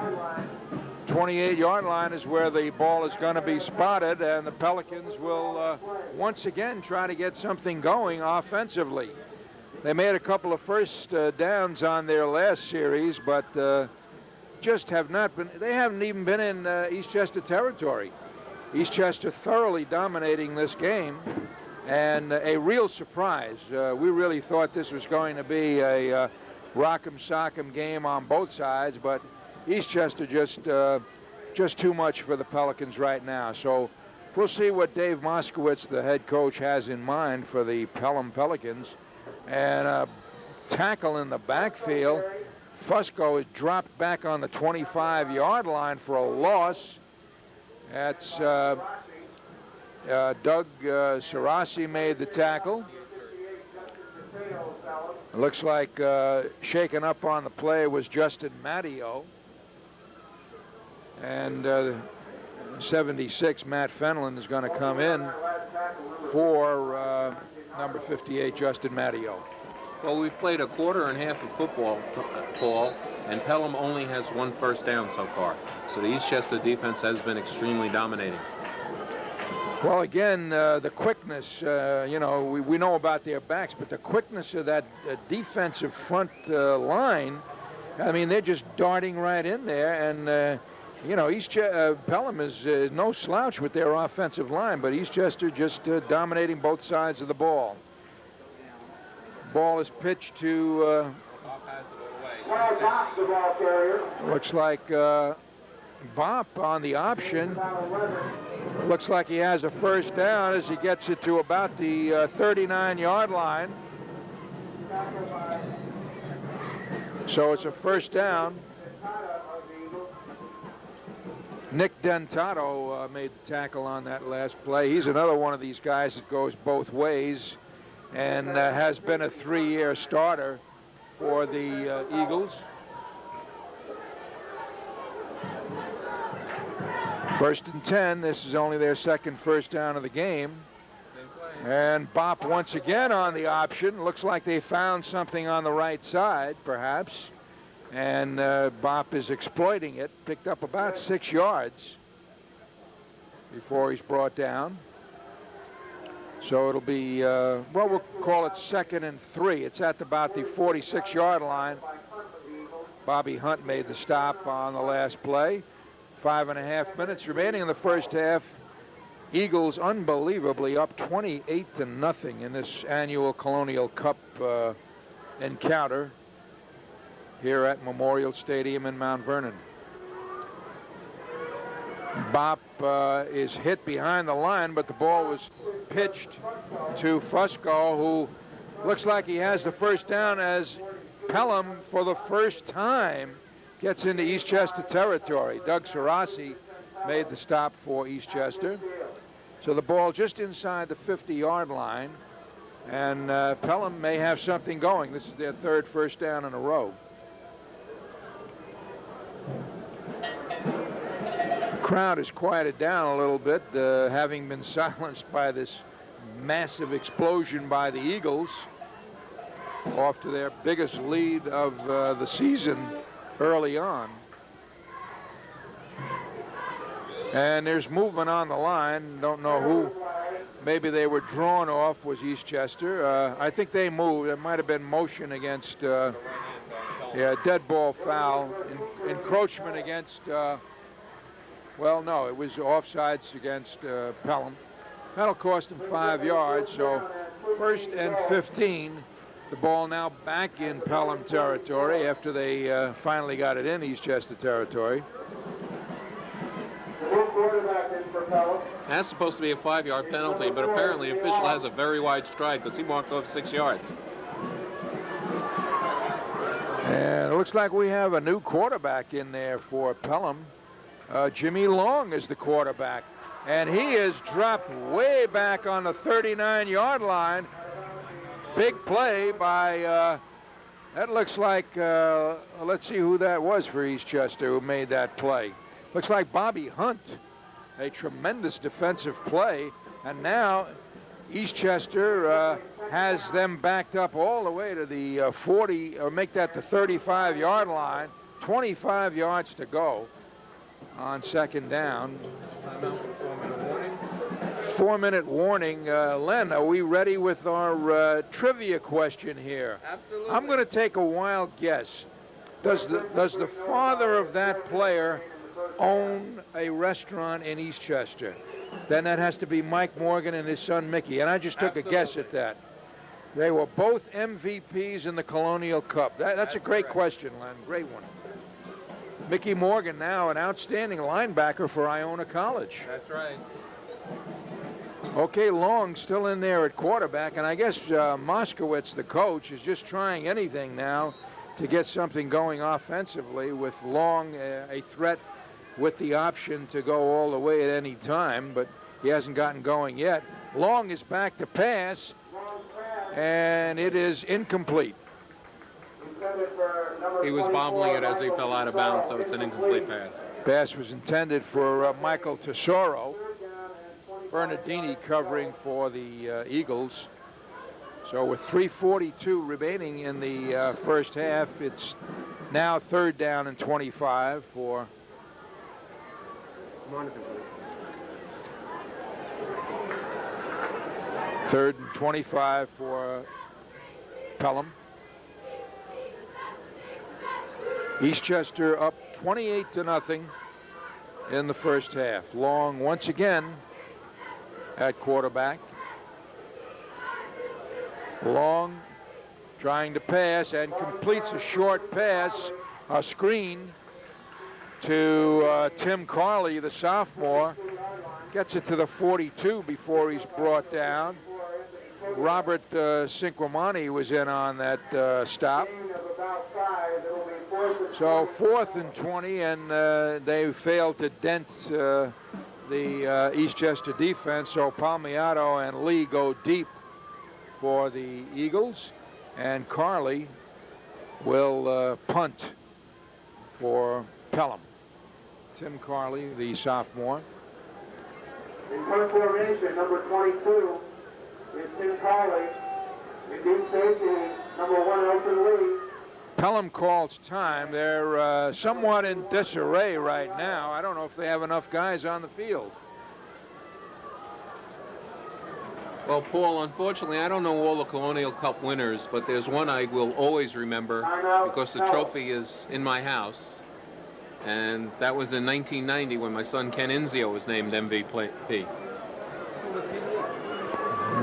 28-yard line is where the ball is going to be spotted, and the Pelicans will once again try to get something going offensively. They made a couple of first downs on their last series, but just have not been, they haven't even been in Eastchester territory. Eastchester thoroughly dominating this game, and a real surprise. We really thought this was going to be a rock'em sock'em game on both sides, but Eastchester just too much for the Pelicans right now. So we'll see what Dave Moskowitz, the head coach, has in mind for the Pelham Pelicans. And a tackle in the backfield. Fusco is dropped back on the 25-yard line for a loss. That's Doug Sarasi made the tackle. It looks like shaken up on the play was Justin Matteo. And 76, Matt Fenlon, is going to come in for number 58, Justin Matteo. Well, we've played a quarter and a half of football, Paul, and Pelham only has 1 first down so far. So the Eastchester defense has been extremely dominating. Well, again, the quickness, you know, we know about their backs, but the quickness of that defensive front line, I mean, they're just darting right in there. And, you know, Pelham is no slouch with their offensive line, but Eastchester just dominating both sides of the ball. Ball is pitched to Now Bop, the ball carrier. Looks like Bop on the option. Looks like he has a first down as he gets it to about the 39-yard line. So it's a first down. Nick Dentato made the tackle on that last play. He's another one of these guys that goes both ways and has been a 3-year starter for the Eagles. First and 10. This is only their second first down of the game. And Bop once again on the option. Looks like they found something on the right side, perhaps. And Bop is exploiting it. Picked up about 6 yards before he's brought down. So it'll be, well, we'll call it 2nd and 3. It's at about the 46-yard line. Bobby Hunt made the stop on the last play. 5.5 minutes remaining in the first half. Eagles unbelievably up 28-0 in this annual Colonial Cup encounter here at Memorial Stadium in Mount Vernon. Bop is hit behind the line, but the ball was pitched to Fusco, who looks like he has the first down as Pelham, for the first time, gets into Eastchester territory. Doug Sarasi made the stop for Eastchester. So the ball just inside the 50-yard line, and Pelham may have something going. This is their third first down in a row. Crowd has quieted down a little bit, having been silenced by this massive explosion by the Eagles, off to their biggest lead of the season early on. And there's movement on the line. Don't know who. Maybe they were drawn off, was Eastchester. I think they moved. It might have been motion against, dead ball foul. Encroachment against, well, no, it was offsides against Pelham. That'll cost them 5 yards, so 1st and 15. The ball now back in Pelham territory after they finally got it in Eastchester territory. That's supposed to be a 5-yard penalty, but apparently the official has a very wide stride because he walked off 6 yards. And it looks like we have a new quarterback in there for Pelham. Jimmy Long is the quarterback, and he is dropped way back on the 39-yard line. Big play by, that looks like, let's see who that was for Eastchester who made that play. Looks like Bobby Hunt. A tremendous defensive play, and now Eastchester has them backed up all the way to the 40, or make that the 35-yard line. 25 yards to go on second down. 4-minute warning. Len, are we ready with our trivia question here? Absolutely. I'm going to take a wild guess. Does the father of that player own a restaurant in Eastchester? Then that has to be Mike Morgan and his son Mickey. And I just took a guess at that. They were both MVPs in the Colonial Cup. That's a great question, Len. Great one. Mickey Morgan, now an outstanding linebacker for Iona College. That's right. Okay, Long still in there at quarterback. And I guess Moskowitz, the coach, is just trying anything now to get something going offensively, with Long a threat with the option to go all the way at any time, but he hasn't gotten going yet. Long is back to pass, and it is incomplete. He was bobbling it as he fell out of bounds, so it's an incomplete pass. Pass was intended for Michael Tesoro. Bernardini covering for the Eagles. So with 3:42 remaining in the first half, it's now 3rd down and 25 for third and 25 for Pelham. Eastchester up 28-0 in the first half. Long once again at quarterback. Long trying to pass and completes a short pass, a screen to Tim Crowley, the sophomore. Gets it to the 42 before he's brought down. Robert Cinquemani was in on that stop. So 4th and 20, and they failed to dent the Eastchester defense. So Palmiato and Lee go deep for the Eagles, and Crowley will punt for Pelham. Tim Crowley, the sophomore. In punt formation, number 22 is Tim Crowley. In deep safety, number 1, Elton Lee. Pelham calls time. They're somewhat in disarray right now. I don't know if they have enough guys on the field. Well, Paul, unfortunately, I don't know all the Colonial Cup winners, but there's one I will always remember because the trophy is in my house. And that was in 1990 when my son Ken Inzio was named MVP.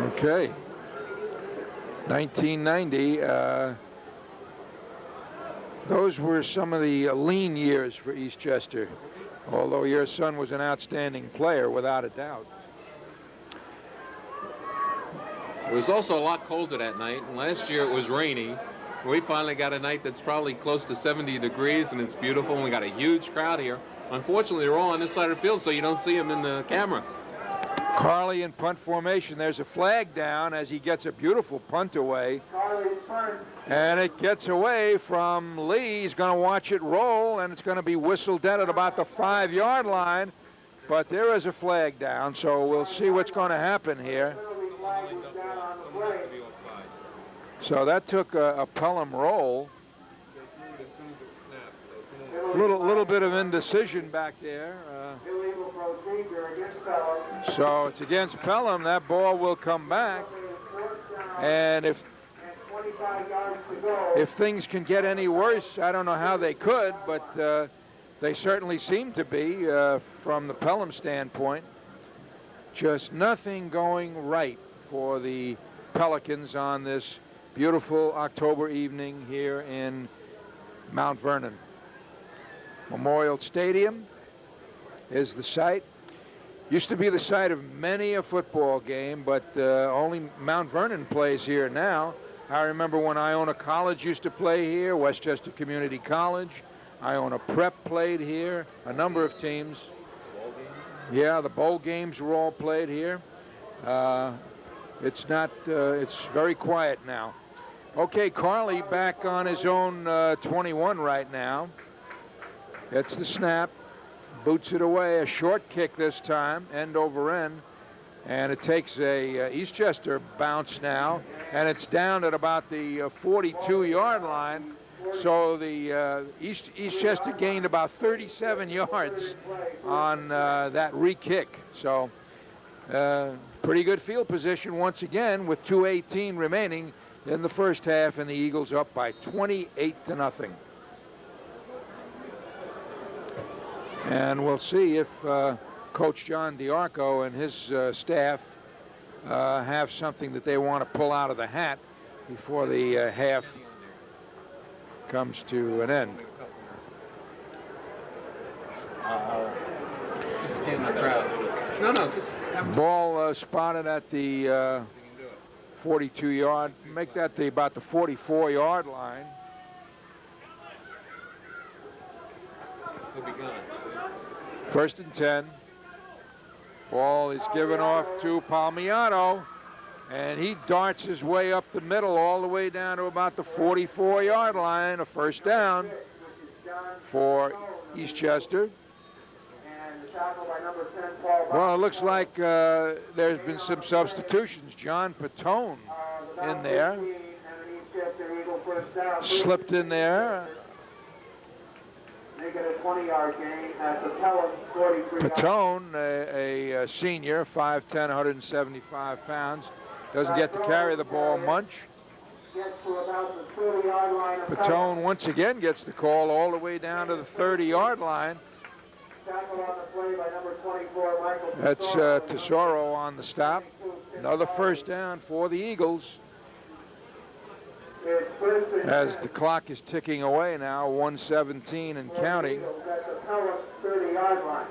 Okay. 1990. Those were some of the lean years for Eastchester, although your son was an outstanding player, without a doubt. It was also a lot colder that night. Last year it was rainy. We finally got a night that's probably close to 70 degrees, and it's beautiful, and we got a huge crowd here. Unfortunately, they're all on this side of the field, so you don't see them in the camera. Crowley in punt formation. There's a flag down as he gets a beautiful punt away. And it gets away from Lee. He's going to watch it roll, and it's going to be whistled in at about the 5-yard line. But there is a flag down, so we'll see what's going to happen here. So that took a Pelham roll. Little bit of indecision back there. So it's against Pelham. That ball will come back. And if things can get any worse, I don't know how they could, but they certainly seem to be from the Pelham standpoint. Just nothing going right for the Pelicans on this beautiful October evening here in Mount Vernon. Memorial Stadium is the site. Used to be the site of many a football game, but only Mount Vernon plays here now. I remember when Iona College used to play here, Westchester Community College. Iona Prep played here, a number of teams. Yeah, the bowl games were all played here. It's very quiet now. Okay, Crowley back on his own 21 right now. It's the snap, boots it away, a short kick this time, end over end, and it takes a Eastchester bounce now, and it's down at about the 42-yard line. So the Eastchester gained about 37 yards on that re-kick. So pretty good field position once again with 2:18 remaining in the first half, and the Eagles up by 28-0. And we'll see if Coach John DiArco and his staff have something that they want to pull out of the hat before the half comes to an end. Ball spotted at the 42-yard. Make that about the 44-yard line. He'll be gone. First and 10. Ball is given off to Palmiato, and he darts his way up the middle all the way down to about the 44-yard line. A first down for Eastchester. Well, it looks like there's been some substitutions. John Patone in there. Slipped in there. Make it a 20-yard gain at the Pelham 43. Patone, a senior, 5'10", 175 pounds, doesn't get to carry the ball much. Patone once again gets the call all the way down to the 30-yard line. That's Tesoro on the stop. Another first down for the Eagles. It's first and as the clock is ticking away now, 1:17 and counting. At the Pelham 30-yard line.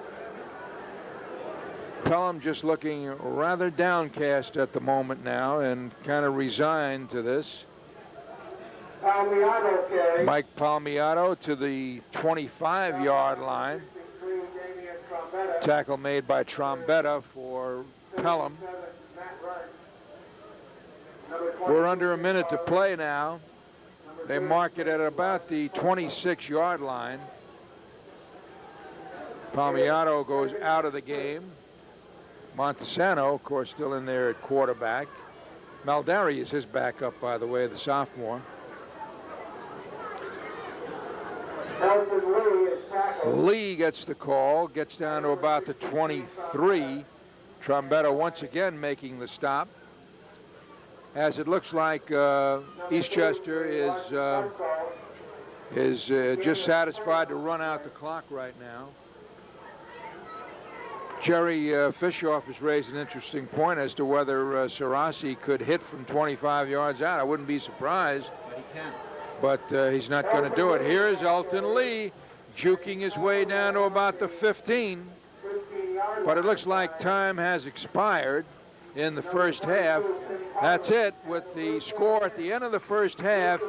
Pelham just looking rather downcast at the moment now and kind of resigned to this. Palmiato carry. Mike Palmiato to the 25-yard line. Tackle made by Trombetta for Pelham. We're under a minute to play now. They mark it at about the 26-yard line. Palmiato goes out of the game. Montesano, of course, still in there at quarterback. Maldari is his backup, by the way, the sophomore. Elton Lee is tackled. Lee gets the call, gets down to about the 23. Trombetta once again making the stop. As it looks like Eastchester is just satisfied to run out the clock right now. Jerry Fishoff has raised an interesting point as to whether Sarasi could hit from 25 yards out. I wouldn't be surprised. But he can. But he's not going to do it. Here's Elton Lee juking his way down to about the 15. But it looks like time has expired in the first half. That's it with the score at the end of the first half.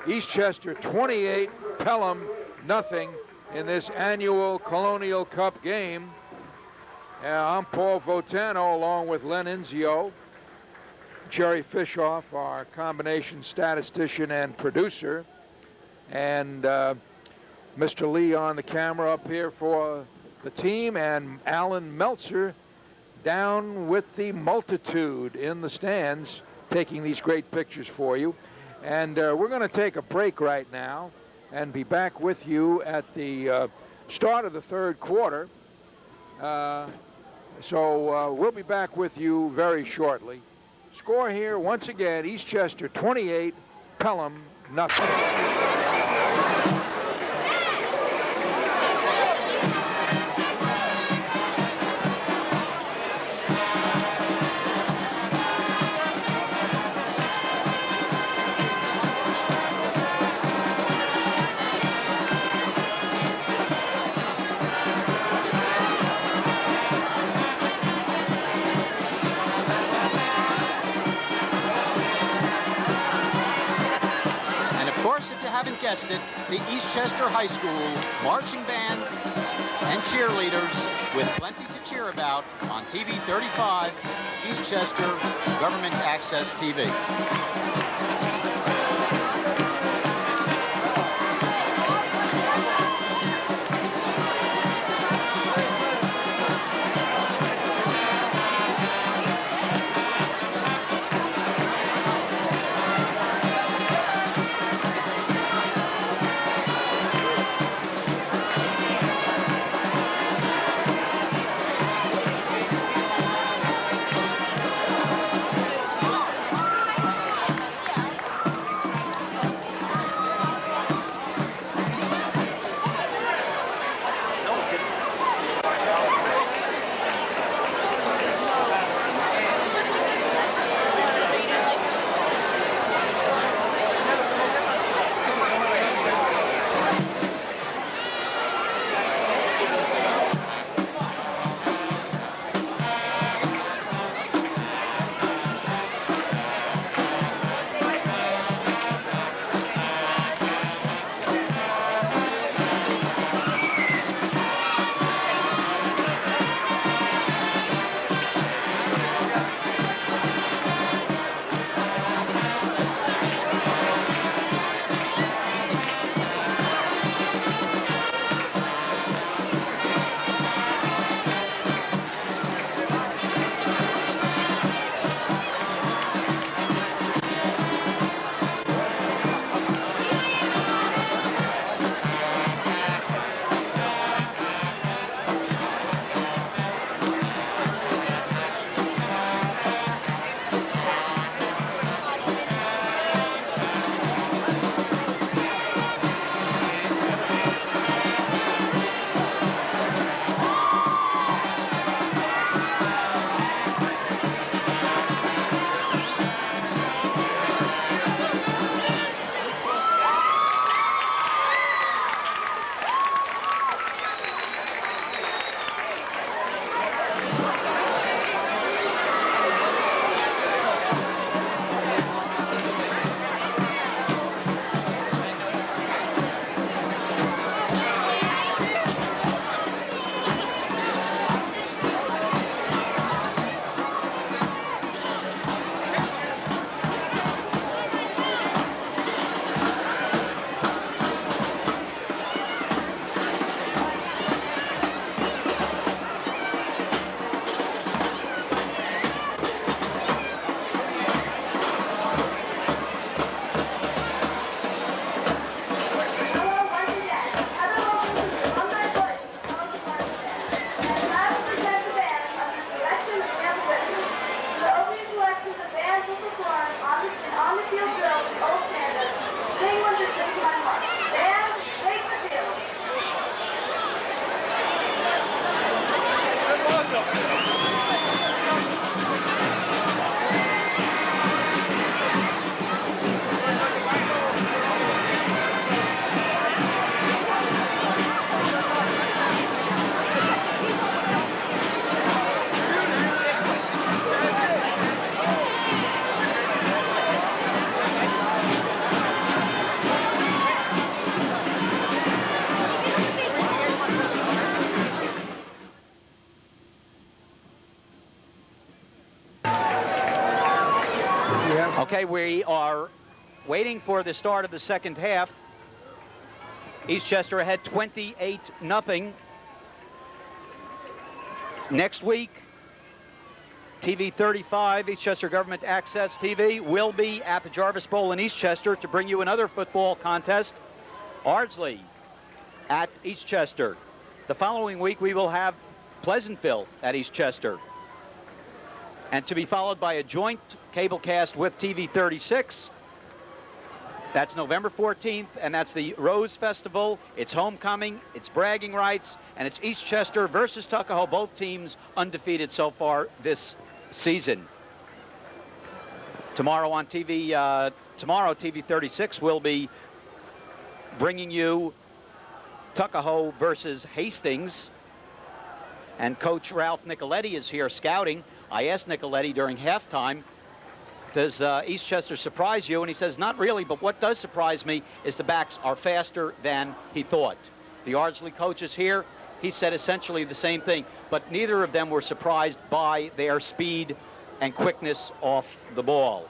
Eastchester 28, Pelham nothing in this annual Colonial Cup game. I'm Paul Votano along with Len Inzio. Jerry Fishoff, our combination statistician and producer, and Mr. Lee on the camera up here for the team, and Alan Meltzer down with the multitude in the stands taking these great pictures for you. And we're going to take a break right now and be back with you at the start of the third quarter. So we'll be back with you very shortly. Score here, once again, Eastchester 28, Pelham nothing. Guessed it, the Eastchester High School marching band and cheerleaders with plenty to cheer about on TV 35, Eastchester Government Access TV. Okay, we are waiting for the start of the second half. Eastchester ahead 28-0. Next week, TV 35, Eastchester Government Access TV, will be at the Jarvis Bowl in Eastchester to bring you another football contest. Ardsley at Eastchester. The following week, we will have Pleasantville at Eastchester. And to be followed by a joint cablecast with TV 36. That's November 14th, and that's the Rose Festival. It's homecoming, it's bragging rights, and it's Eastchester versus Tuckahoe, both teams undefeated so far this season. Tomorrow on TV, TV 36 will be bringing you Tuckahoe versus Hastings. And Coach Ralph Nicoletti is here scouting. I asked Nicoletti during halftime, does Eastchester surprise you? And he says, not really, but what does surprise me is the backs are faster than he thought. The Ardsley coach is here. He said essentially the same thing, but neither of them were surprised by their speed and quickness off the ball.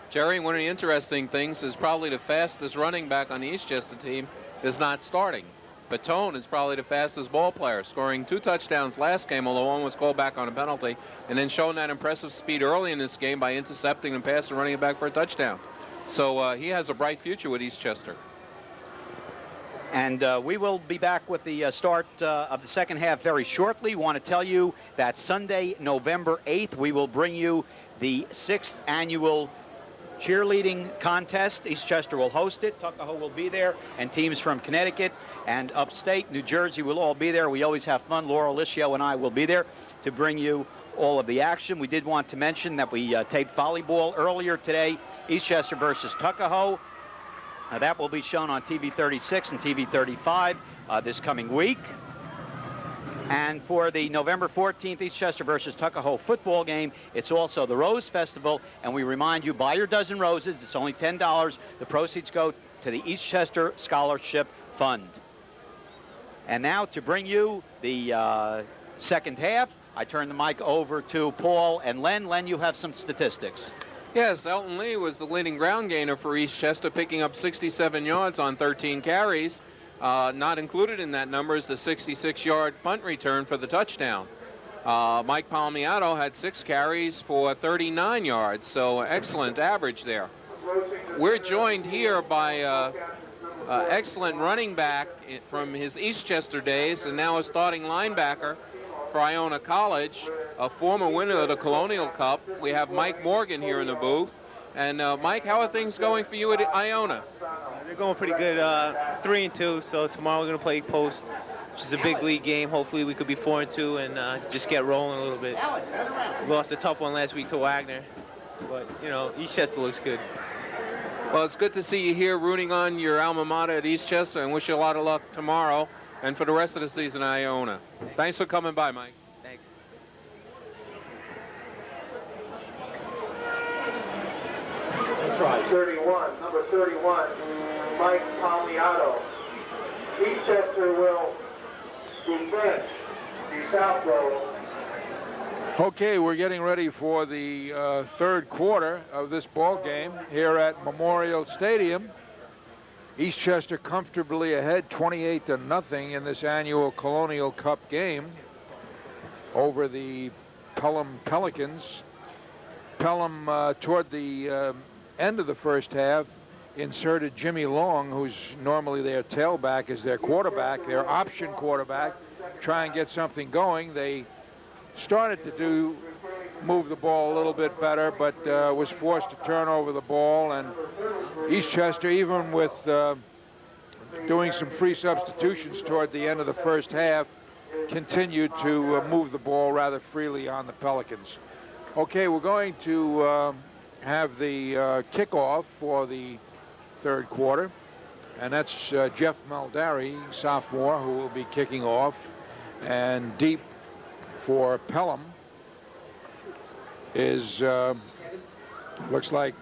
Jerry, one of the interesting things is probably the fastest running back on the Eastchester team is not starting. Patone is probably the fastest ball player, scoring 2 touchdowns last game, although one was called back on a penalty, and then showing that impressive speed early in this game by intercepting the pass and running it back for a touchdown. So he has a bright future with Eastchester. And we will be back with the start of the second half very shortly. We want to tell you that Sunday, November 8th, we will bring you the 6th annual cheerleading contest. Eastchester will host it. Tuckahoe will be there, and teams from Connecticut and upstate New Jersey will all be there. We always have fun. Laura Licio and I will be there to bring you all of the action. We did want to mention that we taped volleyball earlier today, Eastchester versus Tuckahoe. That will be shown on TV 36 and TV 35 this coming week. And for the November 14th Eastchester versus Tuckahoe football game, it's also the Rose Festival. And we remind you, buy your dozen roses. It's only $10. The proceeds go to the Eastchester Scholarship Fund. And now to bring you the second half, I turn the mic over to Paul and Len. Len, you have some statistics. Yes, Elton Lee was the leading ground gainer for Eastchester, picking up 67 yards on 13 carries. Not included in that number is the 66-yard punt return for the touchdown. Mike Palmiato had 6 carries for 39 yards, so excellent average there. We're joined here by excellent running back from his Eastchester days and now a starting linebacker for Iona College, a former winner of the Colonial Cup. We have Mike Morgan here in the booth. And Mike, how are things going for you at Iona? They're going pretty good, 3-2, so tomorrow we're going to play Post, which is a big league game. Hopefully we could be 4-2 and just get rolling a little bit. We lost a tough one last week to Wagner, but, you know, Eastchester looks good. Well, it's good to see you here rooting on your alma mater at Eastchester, and wish you a lot of luck tomorrow and for the rest of the season at Iona. Thanks for coming by, Mike. Thanks. Try 31, number 31, Mike Palmiato. Eastchester will defend the South Row. Okay, we're getting ready for the third quarter of this ball game here at Memorial Stadium. Eastchester comfortably ahead 28-0 in this annual Colonial Cup game over the Pelham Pelicans. Pelham, toward the end of the first half, inserted Jimmy Long, who's normally their tailback, as their quarterback, their option quarterback, try and get something going. They started to move the ball a little bit better, but was forced to turn over the ball. And Eastchester, even with doing some free substitutions toward the end of the first half, continued to move the ball rather freely on the Pelicans. Okay, we're going to have the kickoff for the third quarter, and that's Jeff Maldari, sophomore, who will be kicking off. And deep for Pelham is, looks like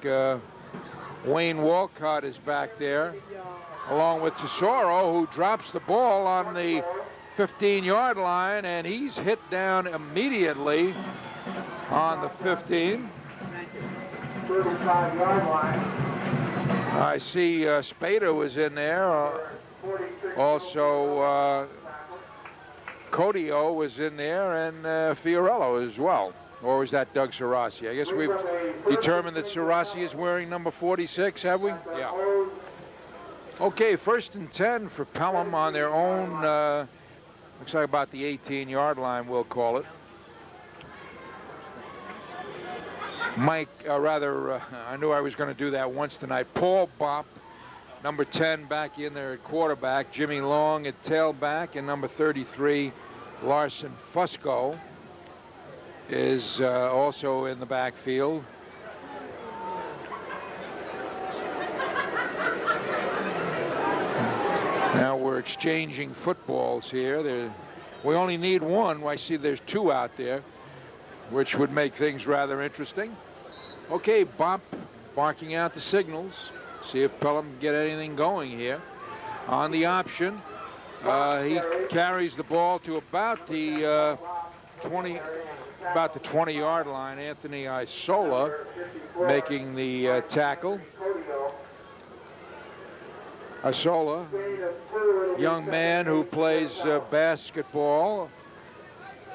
Wayne Walcott is back there, along with Tesoro, who drops the ball on the 15-yard line, and he's hit down immediately on the 15. 35-yard line. I see Spana was in there. Also, Kohtio was in there, and Fiorello as well. Or was that Doug Sarasi? I guess we've determined that Sarasi is wearing number 46, have we? Yeah. Okay, 1st and 10 for Pelham on their own, looks like about the 18-yard line, we'll call it. Mike, I knew I was going to do that once tonight. Paul Bopp, number 10, back in there at quarterback. Jimmy Long at tailback, and number 33, Larson Fusco, is also in the backfield. Now we're exchanging footballs here. We only need one. I see there's 2 out there, which would make things rather interesting. Okay, Bopp barking out the signals. See if Pelham can get anything going here. On the option, he carries the ball to about the 20-yard line. Anthony Isola making the tackle. Isola, young man who plays basketball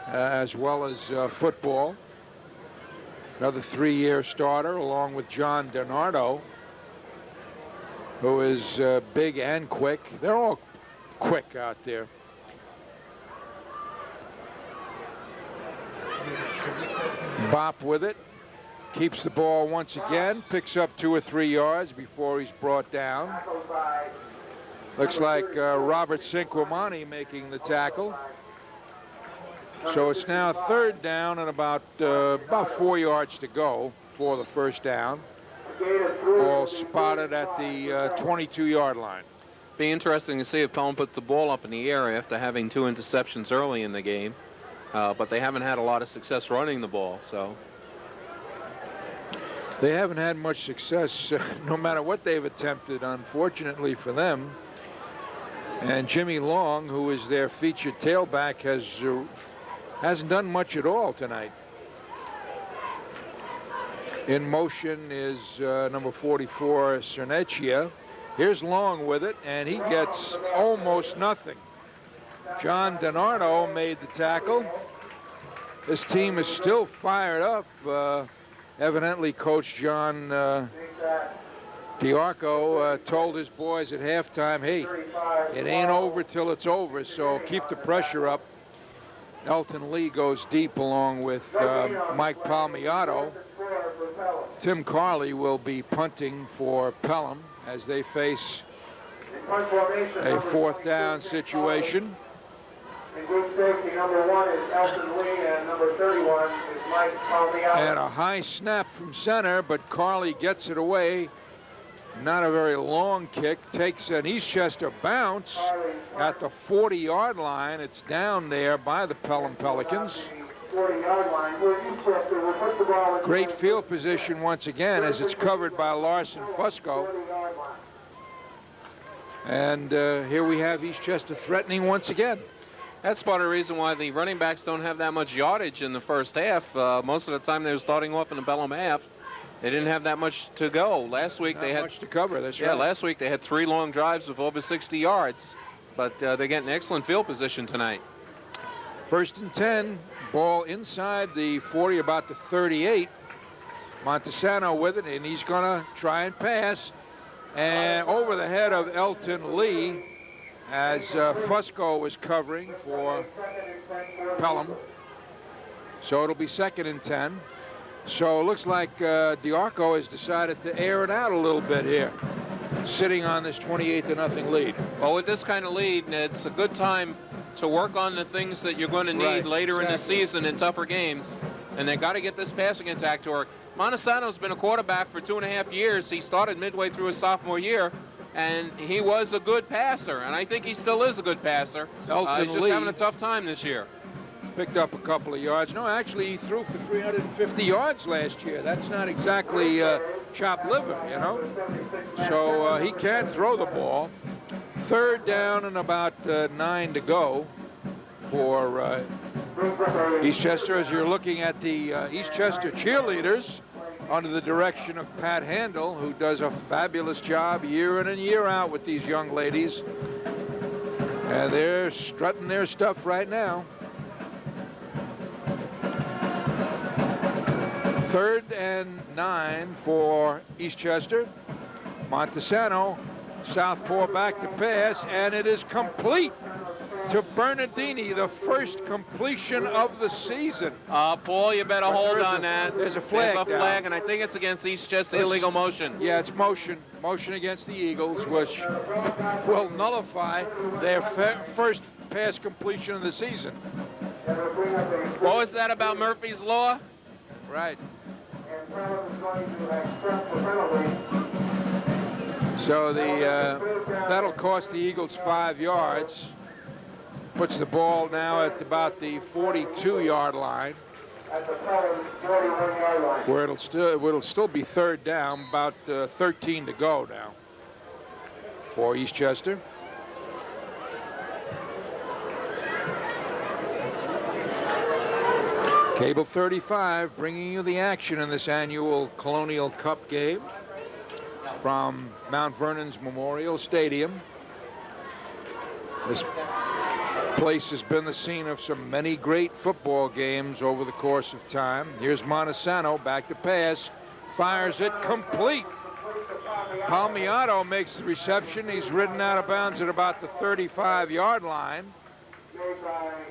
as well as football. Another 3-year starter, along with John DiNardo, who is big and quick. They're all quick out there. Bopp with it. Keeps the ball once again. Picks up 2 or 3 yards before he's brought down. Looks like Robert Cinquemani making the tackle. So it's now 3rd down and about 4 yards to go for the 1st down. Ball spotted at the 22-yard line. Be interesting to see if Pelham puts the ball up in the air after having 2 interceptions early in the game. But they haven't had a lot of success running the ball, so. They haven't had much success no matter what they've attempted, unfortunately for them. And Jimmy Long, who is their featured tailback, hasn't done much at all tonight. In motion is number 44, Cernecchia. Here's Long with it, and he gets almost nothing. John DiNardo made the tackle. This team is still fired up. Evidently, Coach John DiArco told his boys at halftime, hey, it ain't over till it's over, so keep the pressure up. Elton Lee goes deep along with Mike Palmiato. Tim Carley will be punting for Pelham as they face a 4th down situation. In group safety, number 1 is Elton Lee, and number 31 is Mike Palmiato. And a high snap from center, but Carley gets it away. Not a very long kick. Takes an Eastchester bounce at the 40-yard line. It's down there by the Pelham Pelicans. 40-yard line. Eastchester will put the ball in. Great field position once again as it's covered by Larson Fusco. And here we have Eastchester threatening once again. That's part of the reason why the running backs don't have that much yardage in the 1st half. Most of the time they were starting off in the Pelham half. They didn't have that much to go. Last week they had much to cover. That's right. Yeah, last week they had 3 long drives of over 60 yards. But they're getting excellent field position tonight. 1st and 10. Ball inside the 40, about the 38. Montesano with it, and he's going to try and pass. And over the head of Elton Lee, as Fusco was covering for Pelham. So it'll be 2nd and 10. So it looks like DiArco has decided to air it out a little bit here, sitting on this 28-0 lead. Well, with this kind of lead, it's a good time to work on the things that you're going to need later in the season in tougher games. And they got to get this passing attack to work. Montesano's been a quarterback for 2.5 years. He started midway through his sophomore year. And he was a good passer, and I think he still is a good passer. He's just having a tough time this year. Picked up a couple of yards. No, actually, he threw for 350 yards last year. That's not exactly chopped liver, you know. So he can throw the ball. 3rd down and about 9 to go for Eastchester. As you're looking at the Eastchester cheerleaders under the direction of Pat Handel, who does a fabulous job year in and year out with these young ladies. And they're strutting their stuff right now. 3rd and 9 for Eastchester. Montesano, southpaw back to pass, and it is complete to Bernardini, the first completion of the season. Paul, you better hold on that. There's a flag. There's a flag, and I think it's against Eastchester, illegal motion. Yeah, it's motion against the Eagles, which will nullify their first pass completion of the season. What was that about Murphy's Law? Right. So that'll cost the Eagles 5 yards. Puts the ball now at about the 42-yard line, where it'll still be 3rd down, about 13 to go now for Eastchester. Cable 35 bringing you the action in this annual Colonial Cup game from Mount Vernon's Memorial Stadium. This place has been the scene of some many great football games over the course of time. Here's Montesano back to pass, fires it complete. Palmiato makes the reception. He's ridden out of bounds at about the 35-yard line.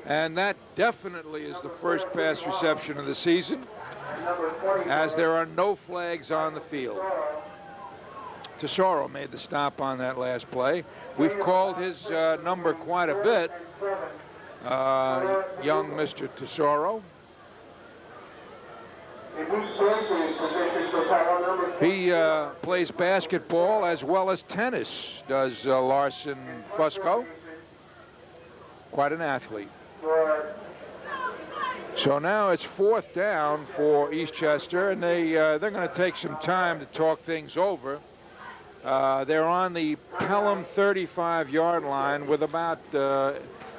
And that definitely is the first pass reception of the season, as there are no flags on the field. Tesoro made the stop on that last play. We've called his number quite a bit, young Mr. Tesoro. He plays basketball as well as tennis, does Larson Fusco. Quite an athlete. So now it's 4th down for Eastchester, and they're going to take some time to talk things over. They're on the Pelham 35-yard line with about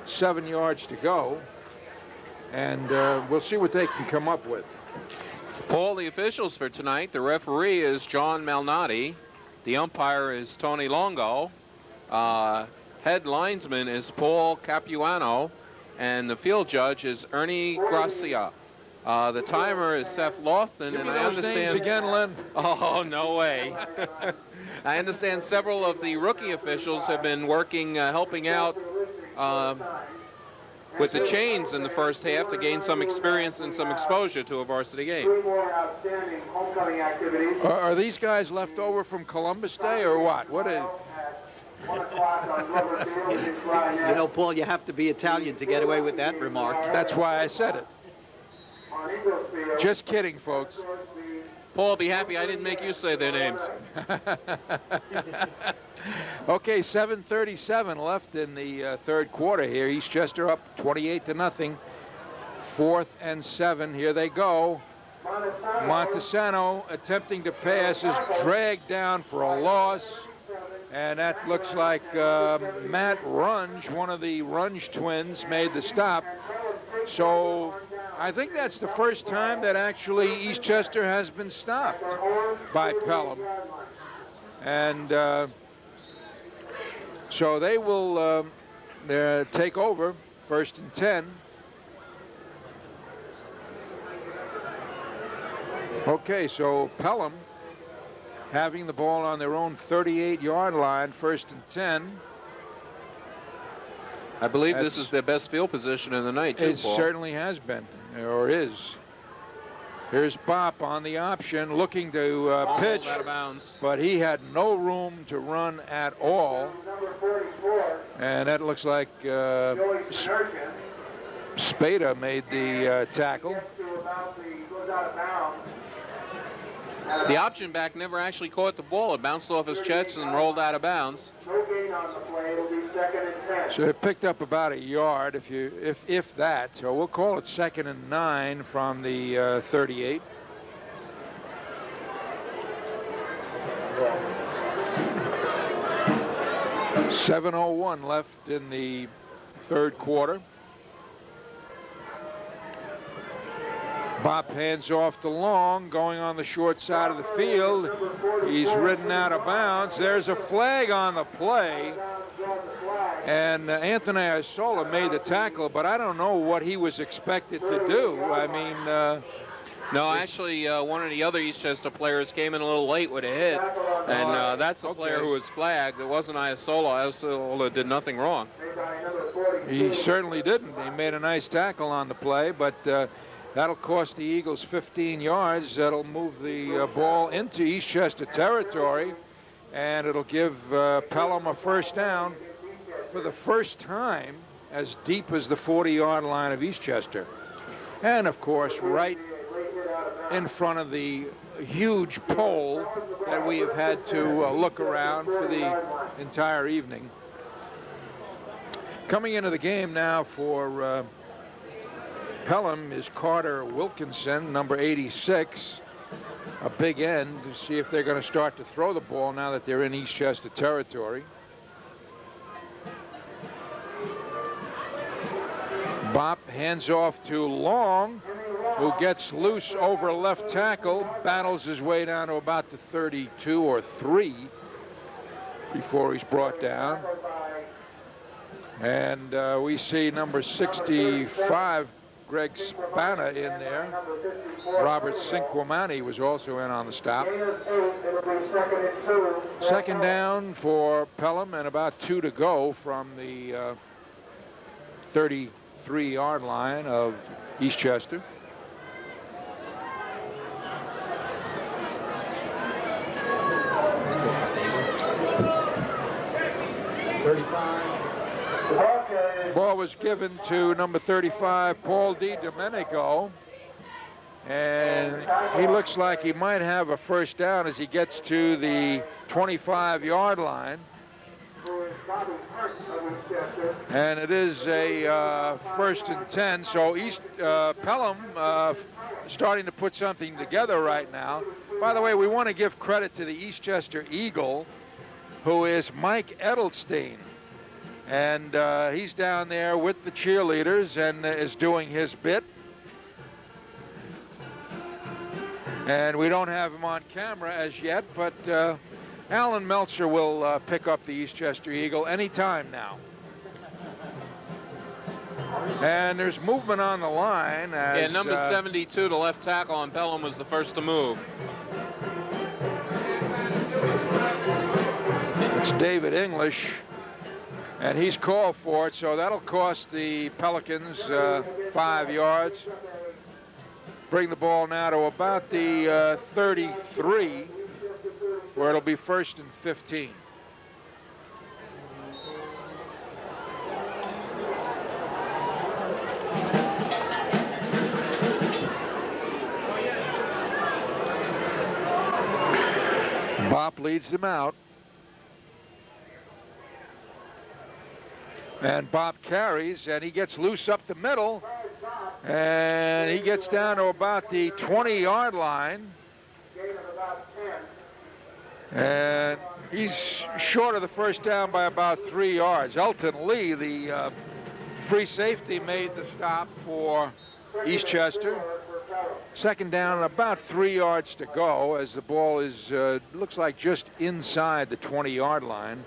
7 yards to go, and we'll see what they can come up with. Paul, the officials for tonight, the referee is John Malnati, the umpire is Tony Longo, head linesman is Paul Capuano, and the field judge is Ernie Gracia. The timer is Seth Lofton, and I understand names again, Len. Oh, no way. I understand several of the rookie officials have been working, helping out with the chains in the first half to gain some experience and some exposure to a varsity game. Are these guys left over from Columbus Day or what? What is? You know, Paul, you have to be Italian to get away with that remark. That's why I said it. Just kidding, folks. Paul, be happy I didn't make you say their names. Okay, 7:37 left in the 3rd quarter here. Eastchester up 28-0. 4th and 7. Here they go. Montesano attempting to pass is dragged down for a loss. And that looks like Matt Runge, one of the Runge twins, made the stop. So I think that's the first time that actually Eastchester has been stopped by Pelham. And so they will take over 1st and 10. Okay, so Pelham having the ball on their own 38-yard line, 1st and 10. I believe this is their best field position of the night, too, Paul. It certainly has been, or is. Here's Bop on the option, looking to pitch, out of bounds. but he had no room to run at all. And that looks like Spada made the tackle. The option back never actually caught the ball. It bounced off his chest and rolled out of bounds. So it picked up about a yard, if that. So we'll call it 2nd and 9 from the 38. .701 left in the 3rd quarter. Bop hands off to Long, going on the short side of the field. He's ridden out of bounds. There's a flag on the play. And Anthony Isola made the tackle, but I don't know what he was expected to do. I mean... no, actually, one of the other Eastchester players came in a little late with a hit, and that's the player who was flagged. It wasn't Isola. Isola did nothing wrong. He certainly didn't. He made a nice tackle on the play, but that'll cost the Eagles 15 yards. That'll move the ball into Eastchester territory, and it'll give Pelham a first down for the first time as deep as the 40-yard line of Eastchester. And, of course, right in front of the huge pole that we have had to look around for the entire evening. Coming into the game now for Pelham is Carter Wilkinson, number 86, a big end, to see if they're going to start to throw the ball now that they're in Eastchester territory. Bop hands off to Long, who gets loose over left tackle, battles his way down to about the 32 or 3 before he's brought down. And we see number 65, Greg Spana, in there. Robert Cinquamani was also in on the stop. Second down for Pelham and about 2 to go from the 33-yard line of Eastchester. Ball was given to number 35, Paul DiDomenico, and he looks like he might have a first down as he gets to the 25-yard line. And it is a first and 10, so Pelham starting to put something together right now. By the way, we want to give credit to the Eastchester Eagle, who is Mike Edelstein. And he's down there with the cheerleaders and is doing his bit. And we don't have him on camera as yet, but Alan Meltzer will pick up the Eastchester Eagle anytime now. And there's movement on the line. As, number 72, the left tackle on Pelham, was the first to move. It's David English. And he's called for it, so that'll cost the Pelicans 5 yards. Bring the ball now to about the 33, where it'll be first and 15. Bop leads them out. And Bob carries, and he gets loose up the middle, and he gets down to about the 20-yard line. And he's short of the first down by about 3 yards. Elton Lee, the free safety, made the stop for Eastchester. Second down and about 3 yards to go as the ball is, looks like just inside the 20-yard line.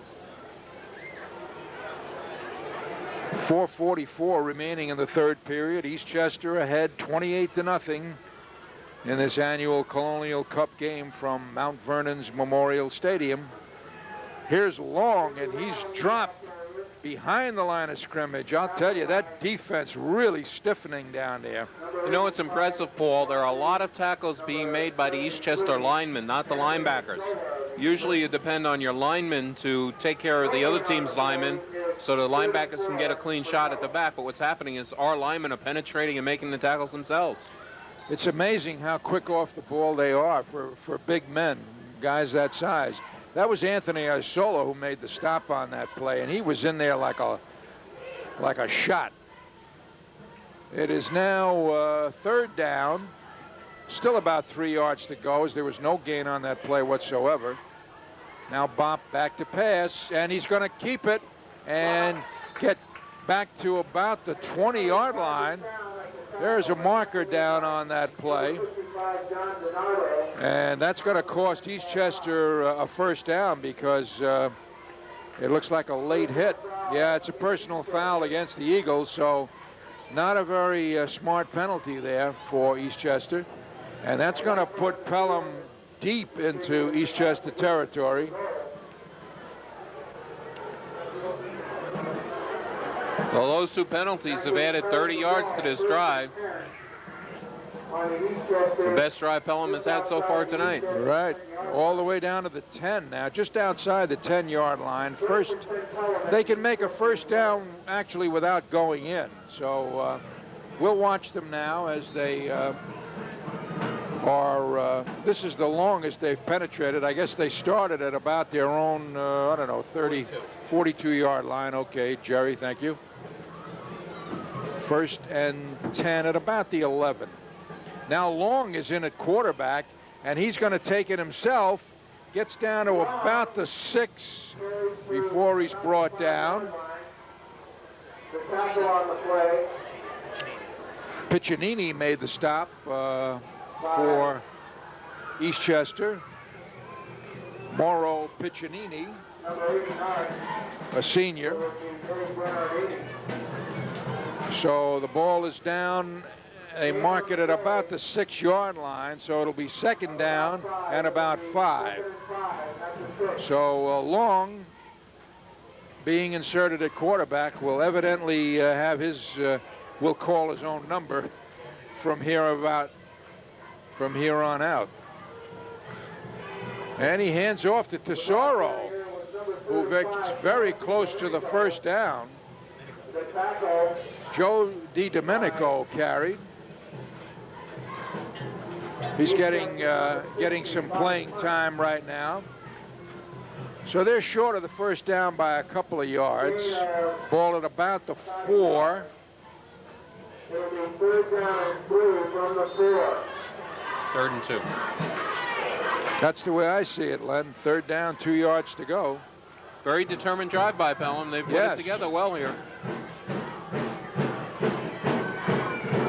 4:44 remaining in the third period. Eastchester ahead 28-0 in this annual Colonial Cup game from Mount Vernon's Memorial Stadium. Here's Long, and he's dropped behind the line of scrimmage. I'll tell you, that defense really stiffening down there. You know what's impressive, Paul? There are a lot of tackles being made by the Eastchester linemen, not the linebackers. Usually you depend on your linemen to take care of the other team's linemen so the linebackers can get a clean shot at the back. But what's happening is our linemen are penetrating and making the tackles themselves. It's amazing how quick off the ball they are for big men, guys that size. That was Anthony Isola who made the stop on that play, and he was in there like a shot. It is now third down. Still about 3 yards to go, as there was no gain on that play whatsoever. Now Bop back to pass, and he's going to keep it and get back to about the 20-yard line. There's a marker down on that play. And that's going to cost Eastchester a first down because it looks like a late hit. Yeah, it's a personal foul against the Eagles, so not a very smart penalty there for Eastchester. And that's going to put Pelham deep into Eastchester territory. Well, those two penalties have added 30 yards to this drive. The best drive Pelham has had so far tonight. Right, all the way down to the 10 now, just outside the 10-yard line. First, they can make a first down actually without going in. So we'll watch them now as they this is the longest they've penetrated. I guess they started at about their own, I don't know, 30, 42-yard line. Okay, Jerry, thank you. First and 10 at about the 11. Now Long is in at quarterback, and he's going to take it himself. Gets down to about the 6 before he's brought down. Piccinini made the stop for Eastchester. Mauro Piccinini, a senior. So the ball is down. They mark it at about the 6-yard line, so it'll be second down and about 5. So Long, being inserted at quarterback, will evidently have his, will call his own number from here on out. And he hands off to Tesoro, who gets very close to the first down. Joe DiDomenico carried. He's getting some playing time right now. So they're short of the first down by a couple of yards. Ball at about the 4. It'll be third down and 3 from the 4. 3rd and 2. That's the way I see it, Len. Third down, 2 yards to go. Very determined drive by Pelham. They've put it together well here.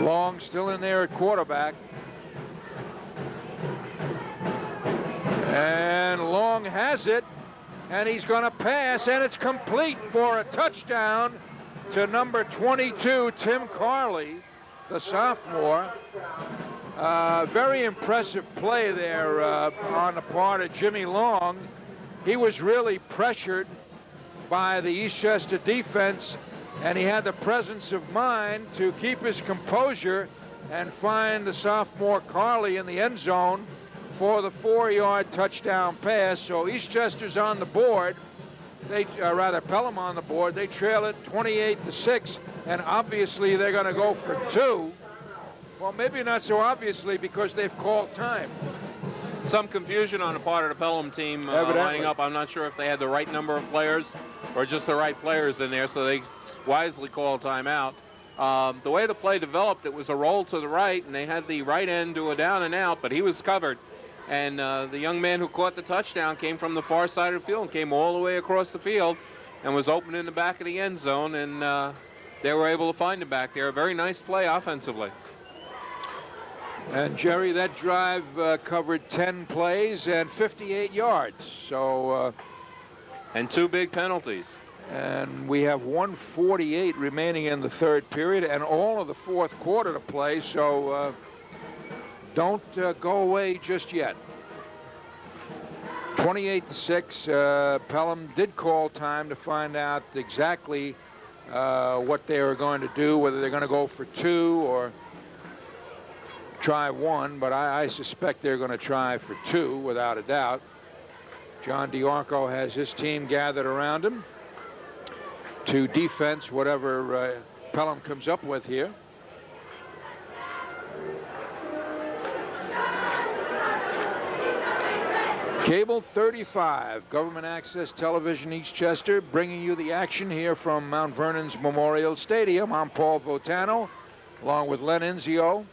Long still in there at quarterback. And Long has it, and he's going to pass, and it's complete for a touchdown to number 22, Tim Carley, the sophomore. Very impressive play there on the part of Jimmy Long. He was really pressured by the Eastchester defense, and he had the presence of mind to keep his composure and find the sophomore Carley in the end zone for the 4-yard touchdown pass. So Eastchester's on the board. Pelham on the board. They trail it 28-6, and obviously they're going to go for 2. Well, maybe not so obviously, because they've called time. Some confusion on the part of the Pelham team lining up. I'm not sure if they had the right number of players or just the right players in there, so they wisely called timeout. The way the play developed, it was a roll to the right, and they had the right end do a down and out, but he was covered. And the young man who caught the touchdown came from the far side of the field and came all the way across the field and was open in the back of the end zone, and they were able to find him back there. A very nice play offensively. And Jerry, that drive covered 10 plays and 58 yards. So, and 2 big penalties. And we have 1:48 remaining in the third period and all of the fourth quarter to play. So don't go away just yet. 28-6. Pelham did call time to find out exactly what they were going to do, whether they're going to go for 2 or try 1, but I suspect they're going to try for 2 without a doubt. John DiArco has his team gathered around him to defense whatever Pelham comes up with here. Cable 35, Government Access Television, Eastchester, bringing you the action here from Mount Vernon's Memorial Stadium. I'm Paul Votano, along with Len Inzio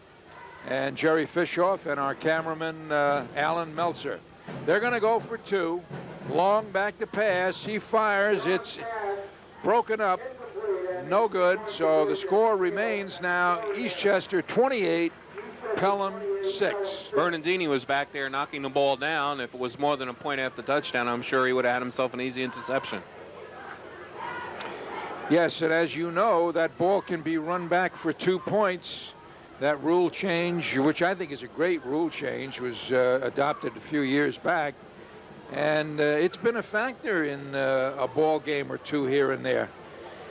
and Jerry Fishoff and our cameraman Alan Meltzer. They're going to go for 2. Long back to pass. He fires. It's broken up. no good. So the score remains now Eastchester 28, Pelham 6. Bernardini was back there knocking the ball down. If it was more than a point after touchdown, I'm sure he would have had himself an easy interception. Yes, and as you know, that ball can be run back for 2 points. That rule change, which I think is a great rule change, was adopted a few years back. And it's been a factor in a ball game or two here and there.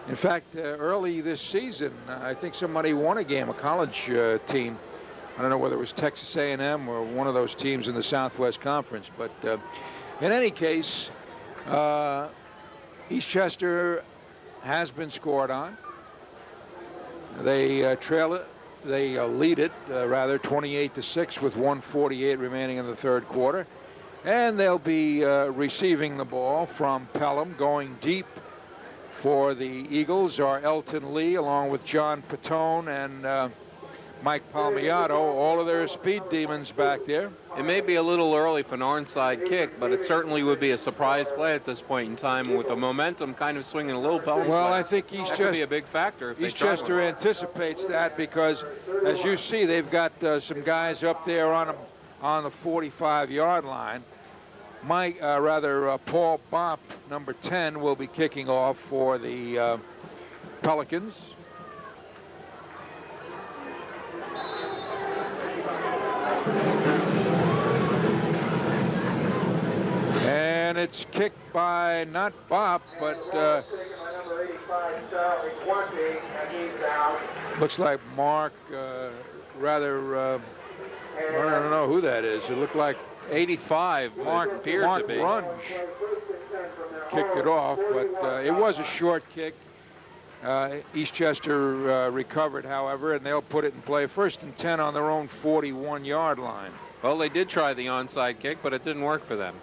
In fact, early this season, I think somebody won a game, a college team. I don't know whether it was Texas A&M or one of those teams in the Southwest Conference. But in any case, Eastchester has been scored on. They trail it. They lead it, rather, 28-6 with 1:48 remaining in the third quarter. And they'll be receiving the ball from Pelham. Going deep for the Eagles are Elton Lee, along with John Patone and Mike Palmiato, all of their speed demons back there. It may be a little early for an onside kick, but it certainly would be a surprise play at this point in time, with the momentum kind of swinging a little Pelham's way. Well, I think that could be a big factor if Eastchester anticipates that, because, as you see, they've got some guys up there on the 45-yard line. Paul Bopp, number 10, will be kicking off for the Pelicans. And it's kicked by not Bopp, but looks like Mark, I don't know who that is. It looked like 85. Mark Runge kicked it off, but it was a short kick. Eastchester recovered, however, and they'll put it in play. 1st and 10 on their own 41-yard line. Well, they did try the onside kick, but it didn't work for them.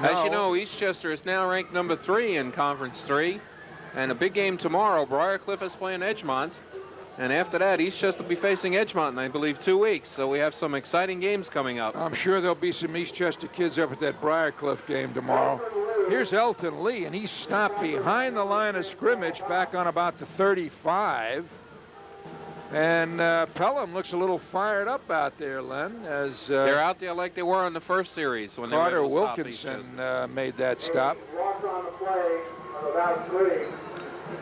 No. As you know, Eastchester is now ranked number 3 in Conference 3. And a big game tomorrow. Briarcliff is playing Edgemont. And after that, Eastchester will be facing Edgemont in, I believe, 2 weeks. So we have some exciting games coming up. I'm sure there'll be some Eastchester kids up at that Briarcliff game tomorrow. Here's Elton Lee, and he's stopped behind the line of scrimmage back on about the 35. And Pelham looks a little fired up out there, Len, as they're out there like they were on the first series when Carter they were able to Wilkinson made that stop.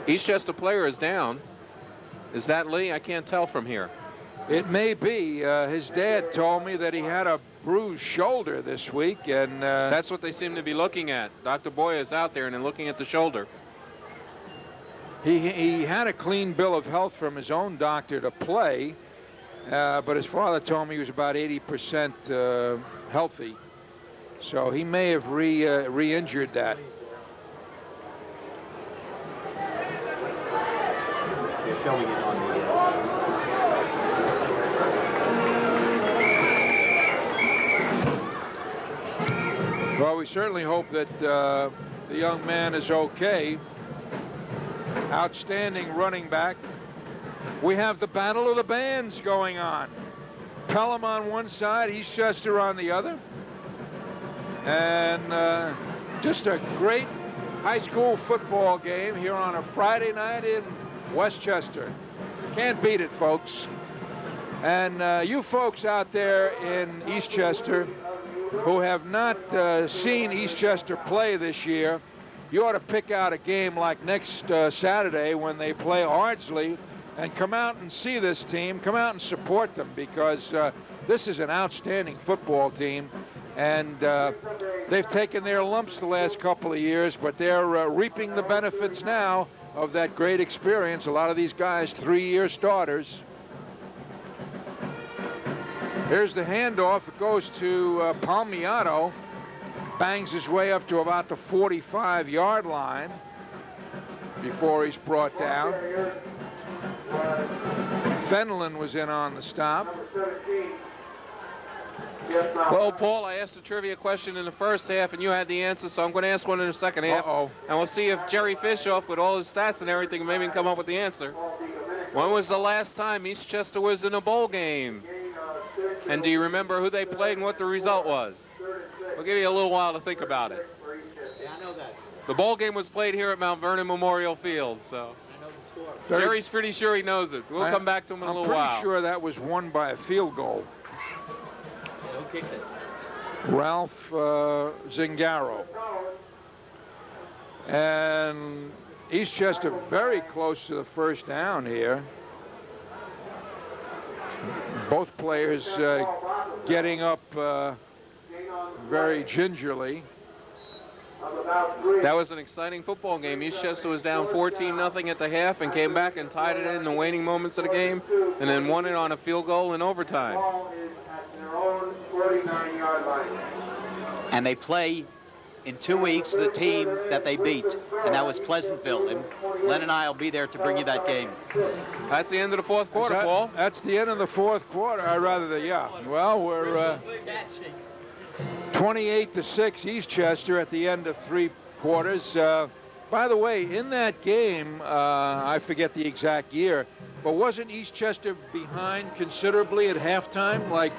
Eastchester player is down. Is that Lee? I can't tell from here. It may be. His dad told me that he had a bruised shoulder this week, and that's what they seem to be looking at. Dr. Boyer is out there and they're looking at the shoulder. He had a clean bill of health from his own doctor to play, but his father told me he was about 80% healthy. So he may have re-injured that. They're showing it on the... Well, we certainly hope that the young man is okay. Outstanding running back. We have the battle of the bands going on. Pelham on one side, Eastchester on the other. And just a great high school football game here on a Friday night in Westchester. Can't beat it, folks. And you folks out there in Eastchester who have not seen Eastchester play this year, you ought to pick out a game like next Saturday when they play Ardsley and come out and see this team, come out and support them, because this is an outstanding football team. And they've taken their lumps the last couple of years, but they're reaping the benefits now of that great experience. A lot of these guys, 3-year starters. Here's the handoff. It goes to Palmiato. Bangs his way up to about the 45-yard line before he's brought down. Fenlon was in on the stop. Well, Paul, I asked a trivia question in the first half, and you had the answer, so I'm going to ask one in the second half. And we'll see if Jerry Fishoff, with all his stats and everything, maybe can come up with the answer. When was the last time Eastchester was in a bowl game? And do you remember who they played and what the result was? We'll give you a little while to think about it. Yeah, I know that. The bowl game was played here at Mount Vernon Memorial Field, so. I know the Jerry's pretty sure he knows it. We'll come back to him in a little while. I'm pretty sure that was won by a field goal. Who kicked it? Ralph Zingaro. And Eastchester very close to the first down here. Both players getting up very gingerly. That was an exciting football game. Eastchester was down 14-0 at the half and came back and tied it in the waning moments of the game and then won it on a field goal in overtime. And they play in 2 weeks the team that they beat, and that was Pleasantville. And Len and I will be there to bring you that game. That's the end of the fourth quarter, Paul. That's the end of the fourth quarter. Yeah. Well, we're 28-6 Eastchester at the end of 3 quarters. By the way, in that game, I forget the exact year, but wasn't Eastchester behind considerably at halftime? Like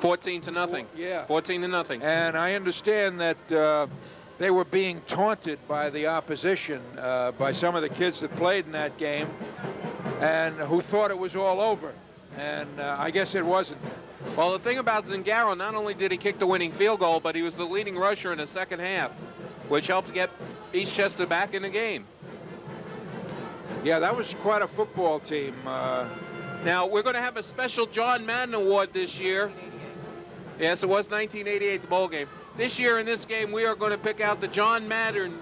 14-0. Yeah. 14-0. And I understand that they were being taunted by the opposition, by some of the kids that played in that game, and who thought it was all over. And I guess it wasn't. Well, the thing about Zingaro, not only did he kick the winning field goal, but he was the leading rusher in the second half, which helped get Eastchester back in the game. Yeah, that was quite a football team. Now, we're going to have a special John Madden Award this year. Yes, it was 1988, the bowl game. This year in this game, we are going to pick out the John Madden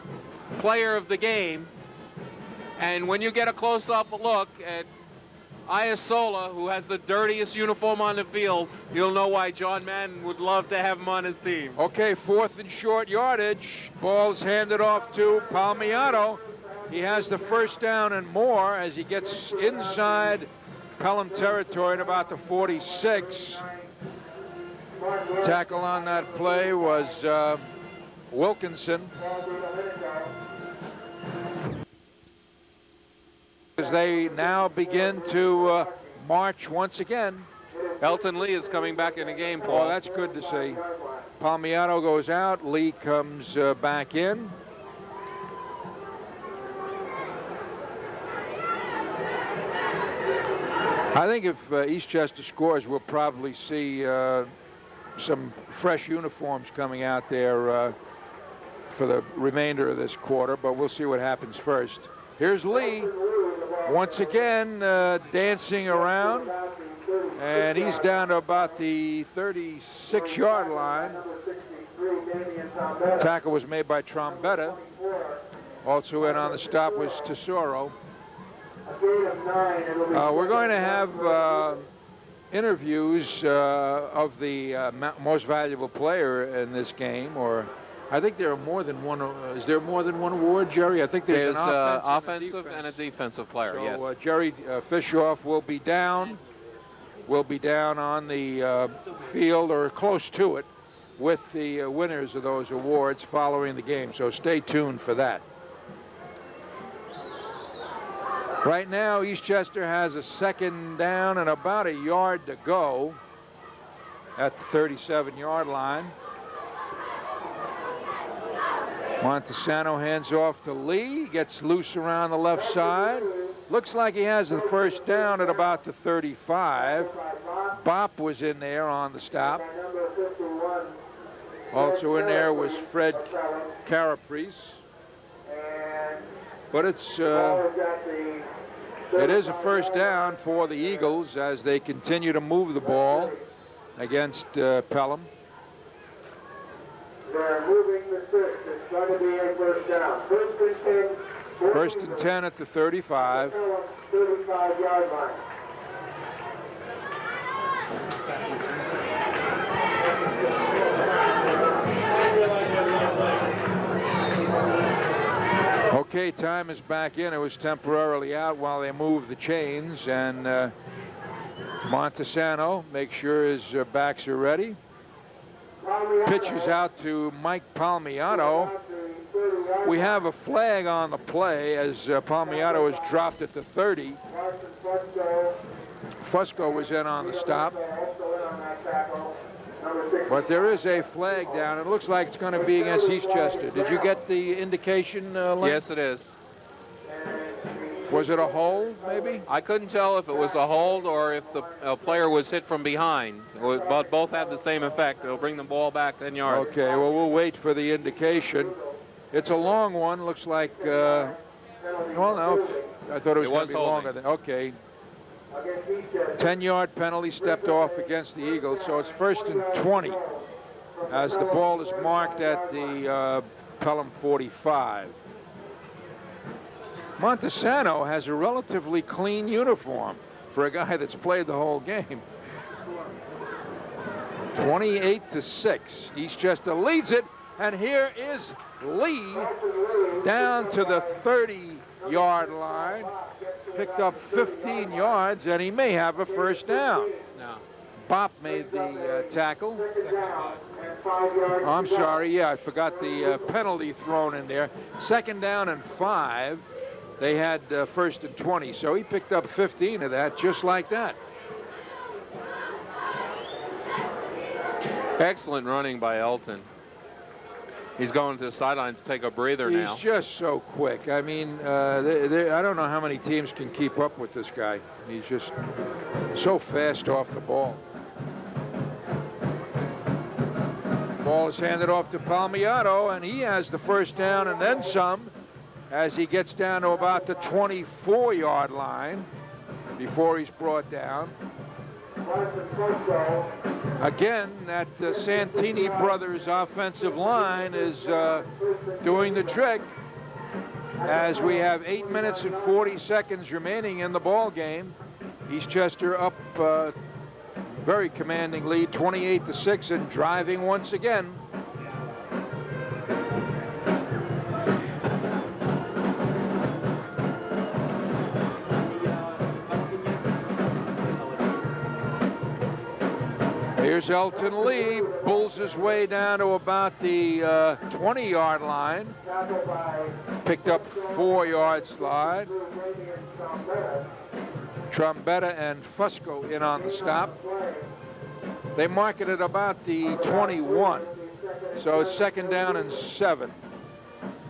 player of the game. And when you get a close-up look at Isola, who has the dirtiest uniform on the field, you'll know why John Madden would love to have him on his team. Okay, 4th and short yardage. Ball's handed off to Palmiato. He has the first down and more as he gets inside Pelham territory at about the 46. Tackle on that play was Wilkinson. As they now begin to march once again. Elton Lee is coming back in the game, Paul. Oh, that's good to see. Palmiato goes out. Lee comes back in. I think if Eastchester scores, we'll probably see some fresh uniforms coming out there for the remainder of this quarter, but we'll see what happens first. Here's Lee. Once again, dancing around, and he's down to about the 36-yard line. Tackle was made by Trombetta. Also in on the stop was Tesoro. We're going to have interviews of the most valuable player in this game, or I think there are more than one. Is there more than one award, Jerry? I think there's an offensive and a defensive player. So, yes. Jerry Fishoff will be down. Will be down on the field or close to it with the winners of those awards following the game. So stay tuned for that. Right now, Eastchester has a second down and about a yard to go at the 37-yard line. Montesano hands off to Lee, gets loose around the left side. Looks like he has the first down at about the 35. Bop was in there on the stop. Also in there was Fred Caraprese. But it is a first down for the Eagles as they continue to move the ball against Pelham. They're moving the six. It's going to be a first down. First and 10 at the 35. 35-yard line. Okay, time is back in. It was temporarily out while they moved the chains, and Montesano makes sure his backs are ready. Pitches out to Mike Palmiato. We have a flag on the play as Palmiato is dropped at the 30. Fusco was in on the stop. But there is a flag down. It looks like it's going to be against Eastchester. Did you get the indication, Len? Yes, it is. Was it a hold, maybe? I couldn't tell if it was a hold or if the player was hit from behind. But both have the same effect. It'll bring the ball back 10 yards. Okay, well, we'll wait for the indication. It's a long one. Looks like, well, no, I thought it was going to be longer than, okay. 10-yard penalty, stepped off against the Eagles, so it's 1st and 20 as the ball is marked at the Pelham 45. Montesano has a relatively clean uniform for a guy that's played the whole game. 28-6. Eastchester leads it, and here is Lee down to the 30-yard line. Picked up 15 yards, and he may have a first down. No. Bopp made the tackle. Oh, I'm sorry, yeah, I forgot the penalty thrown in there. 2nd down and 5. They had 1st and 20, so he picked up 15 of that just like that. Excellent running by Elton. He's going to the sidelines to take a breather now. He's just so quick. I mean, I don't know how many teams can keep up with this guy. He's just so fast off the ball. Ball is handed off to Palmiato, and he has the first down and then some as he gets down to about the 24-yard line before he's brought down. Again, that Santini brothers offensive line is doing the trick as we have 8 minutes and 40 seconds remaining in the ball game. Eastchester up very commanding lead, 28-6, and driving once again. Here's Elton Lee, pulls his way down to about the 20-yard line. Picked up 4-yard slide. Trombetta and Fusco in on the stop. They mark it at about the 21. So it's 2nd down and 7.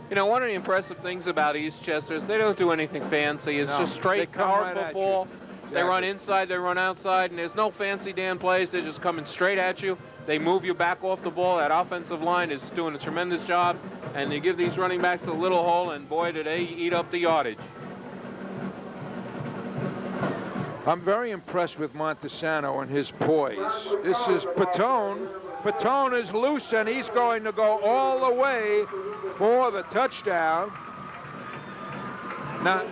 You know, one of the impressive things about Eastchester is they don't do anything fancy. It's just straight power football. They run inside, they run outside, and there's no fancy damn plays. They're just coming straight at you. They move you back off the ball. That offensive line is doing a tremendous job, and they give these running backs a little hole, and boy, do they eat up the yardage. I'm very impressed with Montesano and his poise. This is Patone. Patone is loose, and he's going to go all the way for the touchdown. Now,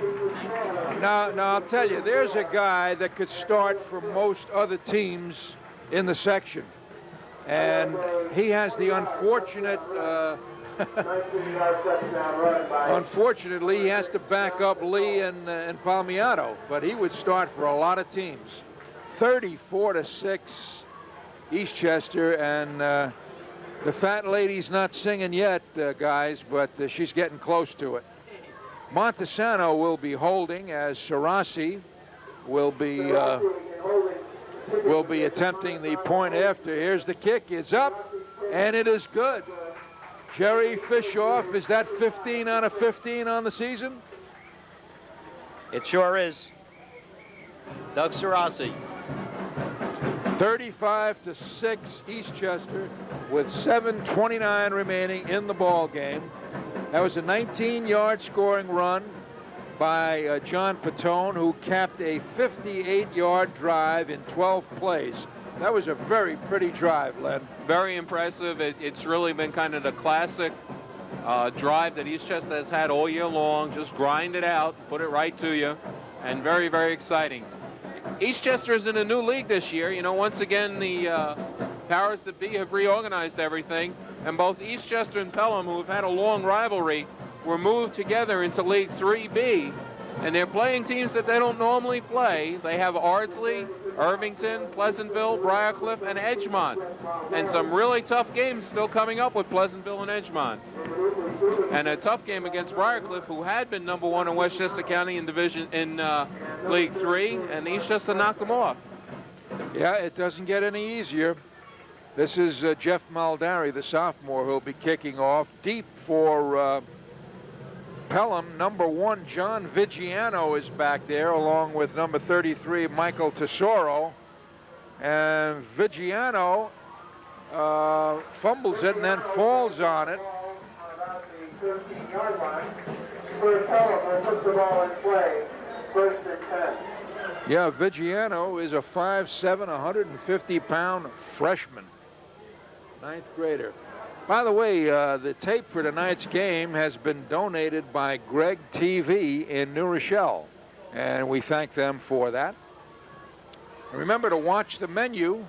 I'll tell you, there's a guy that could start for most other teams in the section. And he has the unfortunate, unfortunately, he has to back up Lee and Palmiato, but he would start for a lot of teams. 34-6, Eastchester, and the fat lady's not singing yet, guys, but she's getting close to it. Montesano will be holding as Sarasi will be attempting the point after. Here's the kick. It's up, and it is good. Jerry Fishoff, is that 15 out of 15 on the season? It sure is. Doug Sarasi. 35-6 Eastchester with 7:29 remaining in the ball game. That was a 19-yard scoring run by John Patone, who capped a 58-yard drive in 12 plays. That was a very pretty drive, Len. Very impressive. It's really been kind of the classic drive that Eastchester has had all year long. Just grind it out, put it right to you, and very, very exciting. Eastchester is in a new league this year. You know, once again, the powers that be have reorganized everything. And both Eastchester and Pelham, who have had a long rivalry, were moved together into League 3B. And they're playing teams that they don't normally play. They have Ardsley, Irvington, Pleasantville, Briarcliff, and Edgemont. And some really tough games still coming up with Pleasantville and Edgemont. And a tough game against Briarcliff, who had been #1 in Westchester County in League 3, and Eastchester knocked them off. Yeah, it doesn't get any easier. This is Jeff Maldari, the sophomore, who'll be kicking off deep for Pelham, number 1, John Vigiano is back there, along with number 33, Michael Tesoro. And Vigiano fumbles it and then falls on it. About the 13-yard line. For Pelham, will put the ball in play. First and 10. Yeah, Vigiano is a 5'7", 150-pound freshman, 9th grader. By the way, the tape for tonight's game has been donated by Greg TV in New Rochelle, and we thank them for that. Remember to watch the menu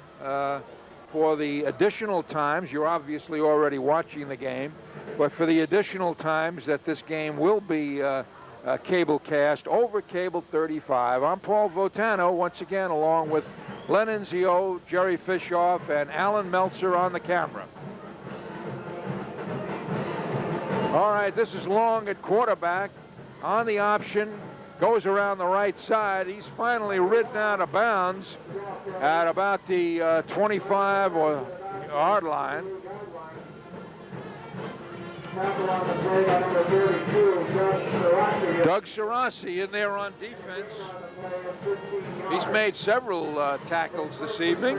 for the additional times. You're obviously already watching the game, but for the additional times that this game will be cable cast over Cable 35. I'm Paul Votano, once again, along with Len Enzio, Jerry Fishoff, and Alan Meltzer on the camera. All right, this is Long at quarterback. On the option, goes around the right side. He's finally ridden out of bounds at about the 25 or yard line. Doug Sarasi in there on defense. He's made several tackles this evening.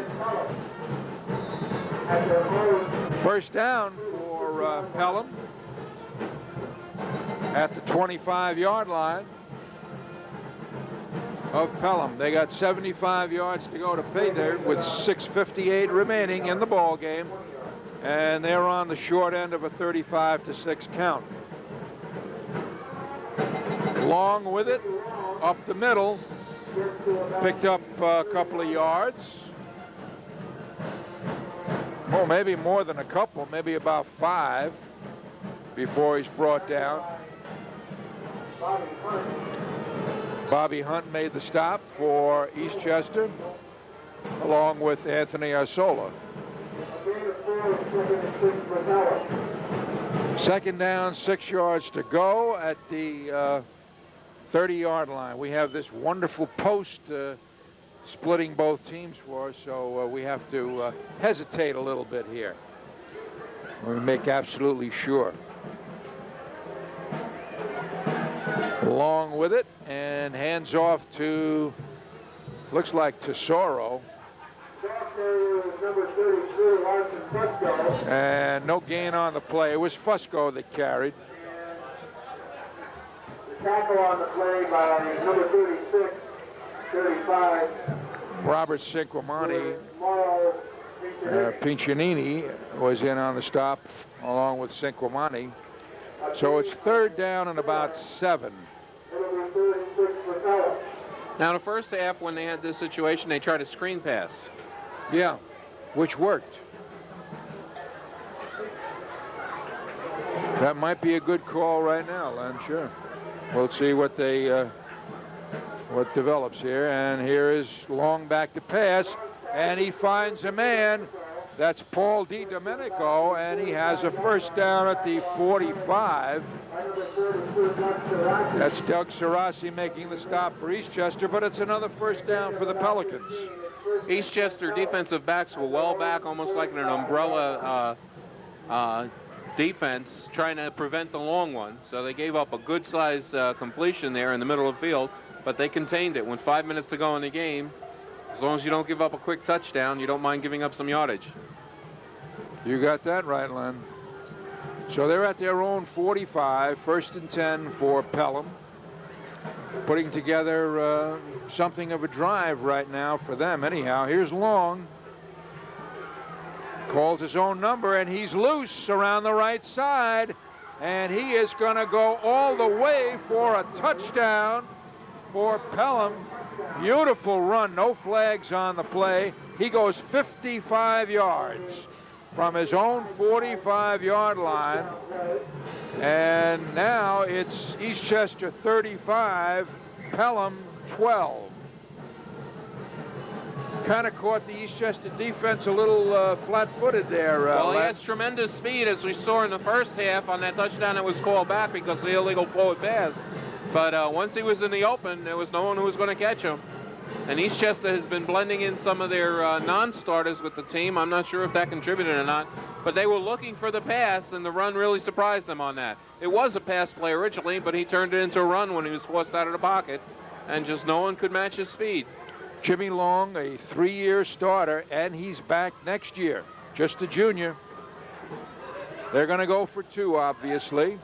First down for Pelham at the 25-yard line of Pelham. They got 75 yards to go to pay there with 6:58 remaining in the ball game. And they're on the short end of a 35-6 count. Long with it, up the middle, picked up a couple of yards. Oh, maybe more than a couple, maybe about 5 before he's brought down. Bobby Hunt made the stop for Eastchester, along with Anthony Isola. Second down, 6 yards to go at the 30-yard line. We have this wonderful post splitting both teams for us, so we have to hesitate a little bit here. We make absolutely sure. Along with it, and hands off to, looks like Tesoro. Number 33, Larson Fusco. And no gain on the play. It was Fusco that carried. The tackle on the play by number 36, 35. Robert Cinquemani. Mauro Pincinini was in on the stop along with Cinquemani. So it's third down and about 7. Number 36 for Pelham. Now, in the first half, when they had this situation, they tried a screen pass. Yeah, which worked. That might be a good call right now, Len, sure. We'll see what they what develops here. And here is Long back to pass, and he finds a man. That's Paul DiDomenico, and he has a first down at the 45. That's Doug Sarasi making the stop for Eastchester, but it's another first down for the Pelicans. Eastchester defensive backs were well back, almost like an umbrella defense, trying to prevent the long one. So they gave up a good-sized completion there in the middle of the field, but they contained it. When 5 minutes to go in the game, as long as you don't give up a quick touchdown, you don't mind giving up some yardage. You got that right, Len. So they're at their own 45, first and 10 for Pelham. Putting together something of a drive right now for them. Anyhow, here's Long. Calls his own number, and he's loose around the right side. And he is going to go all the way for a touchdown for Pelham. Beautiful run, no flags on the play. He goes 55 yards from his own 45-yard line. And now it's Eastchester 35, Pelham 12. Kind of caught the Eastchester defense a little flat-footed there. Well, he has tremendous speed, as we saw in the first half on that touchdown that was called back because of the illegal forward pass. But once he was in the open, there was no one who was going to catch him. And Eastchester has been blending in some of their non-starters with the team. I'm not sure if that contributed or not. But they were looking for the pass, and the run really surprised them on that. It was a pass play originally, but he turned it into a run when he was forced out of the pocket, and just no one could match his speed. Jimmy Long, a 3-year starter, and he's back next year, just a junior. They're going to go for 2, obviously.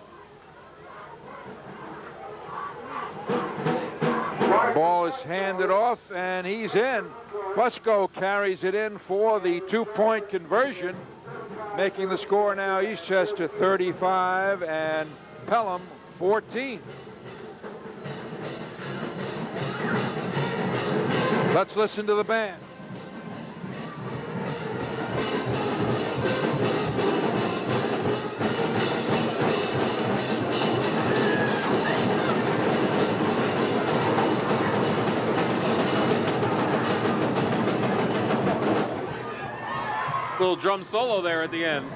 Ball is handed off, and he's in. Fusco carries it in for the 2-point conversion, making the score now Eastchester 35 and Pelham 14. Let's listen to the band. Little drum solo there at the end.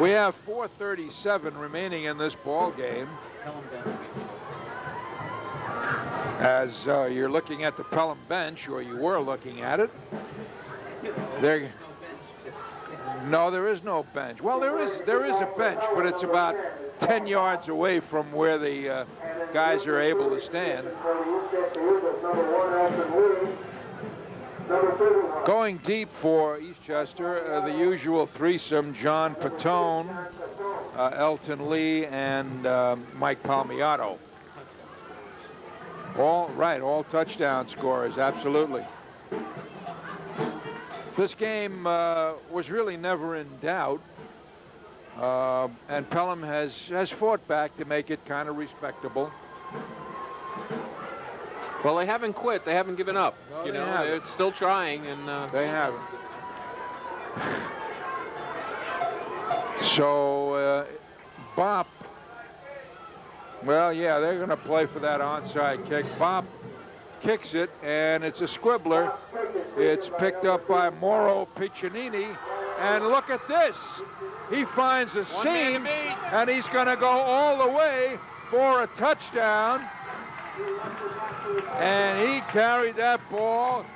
We have 4:37 remaining in this ball game. As you're looking at the Pelham bench, or you were looking at it. No, there is no bench. Well, there is a bench, but it's about 10 yards away from where the guys are able to stand. Going deep for Eastchester, the usual threesome: John Patone, Elton Lee, and Mike Palmiato. All touchdown scorers, absolutely. This game was really never in doubt, and Pelham has fought back to make it kind of respectable. Well, they haven't quit. They haven't given up. No, you know, haven't. they're still trying, and They haven't. So, Bop. Well, yeah, they're going to play for that onside kick. Bop kicks it, and it's a squibbler. It's picked up by Mauro Piccinini, and look at this. He finds a seam, and he's going to go all the way for a touchdown. And he carried that ball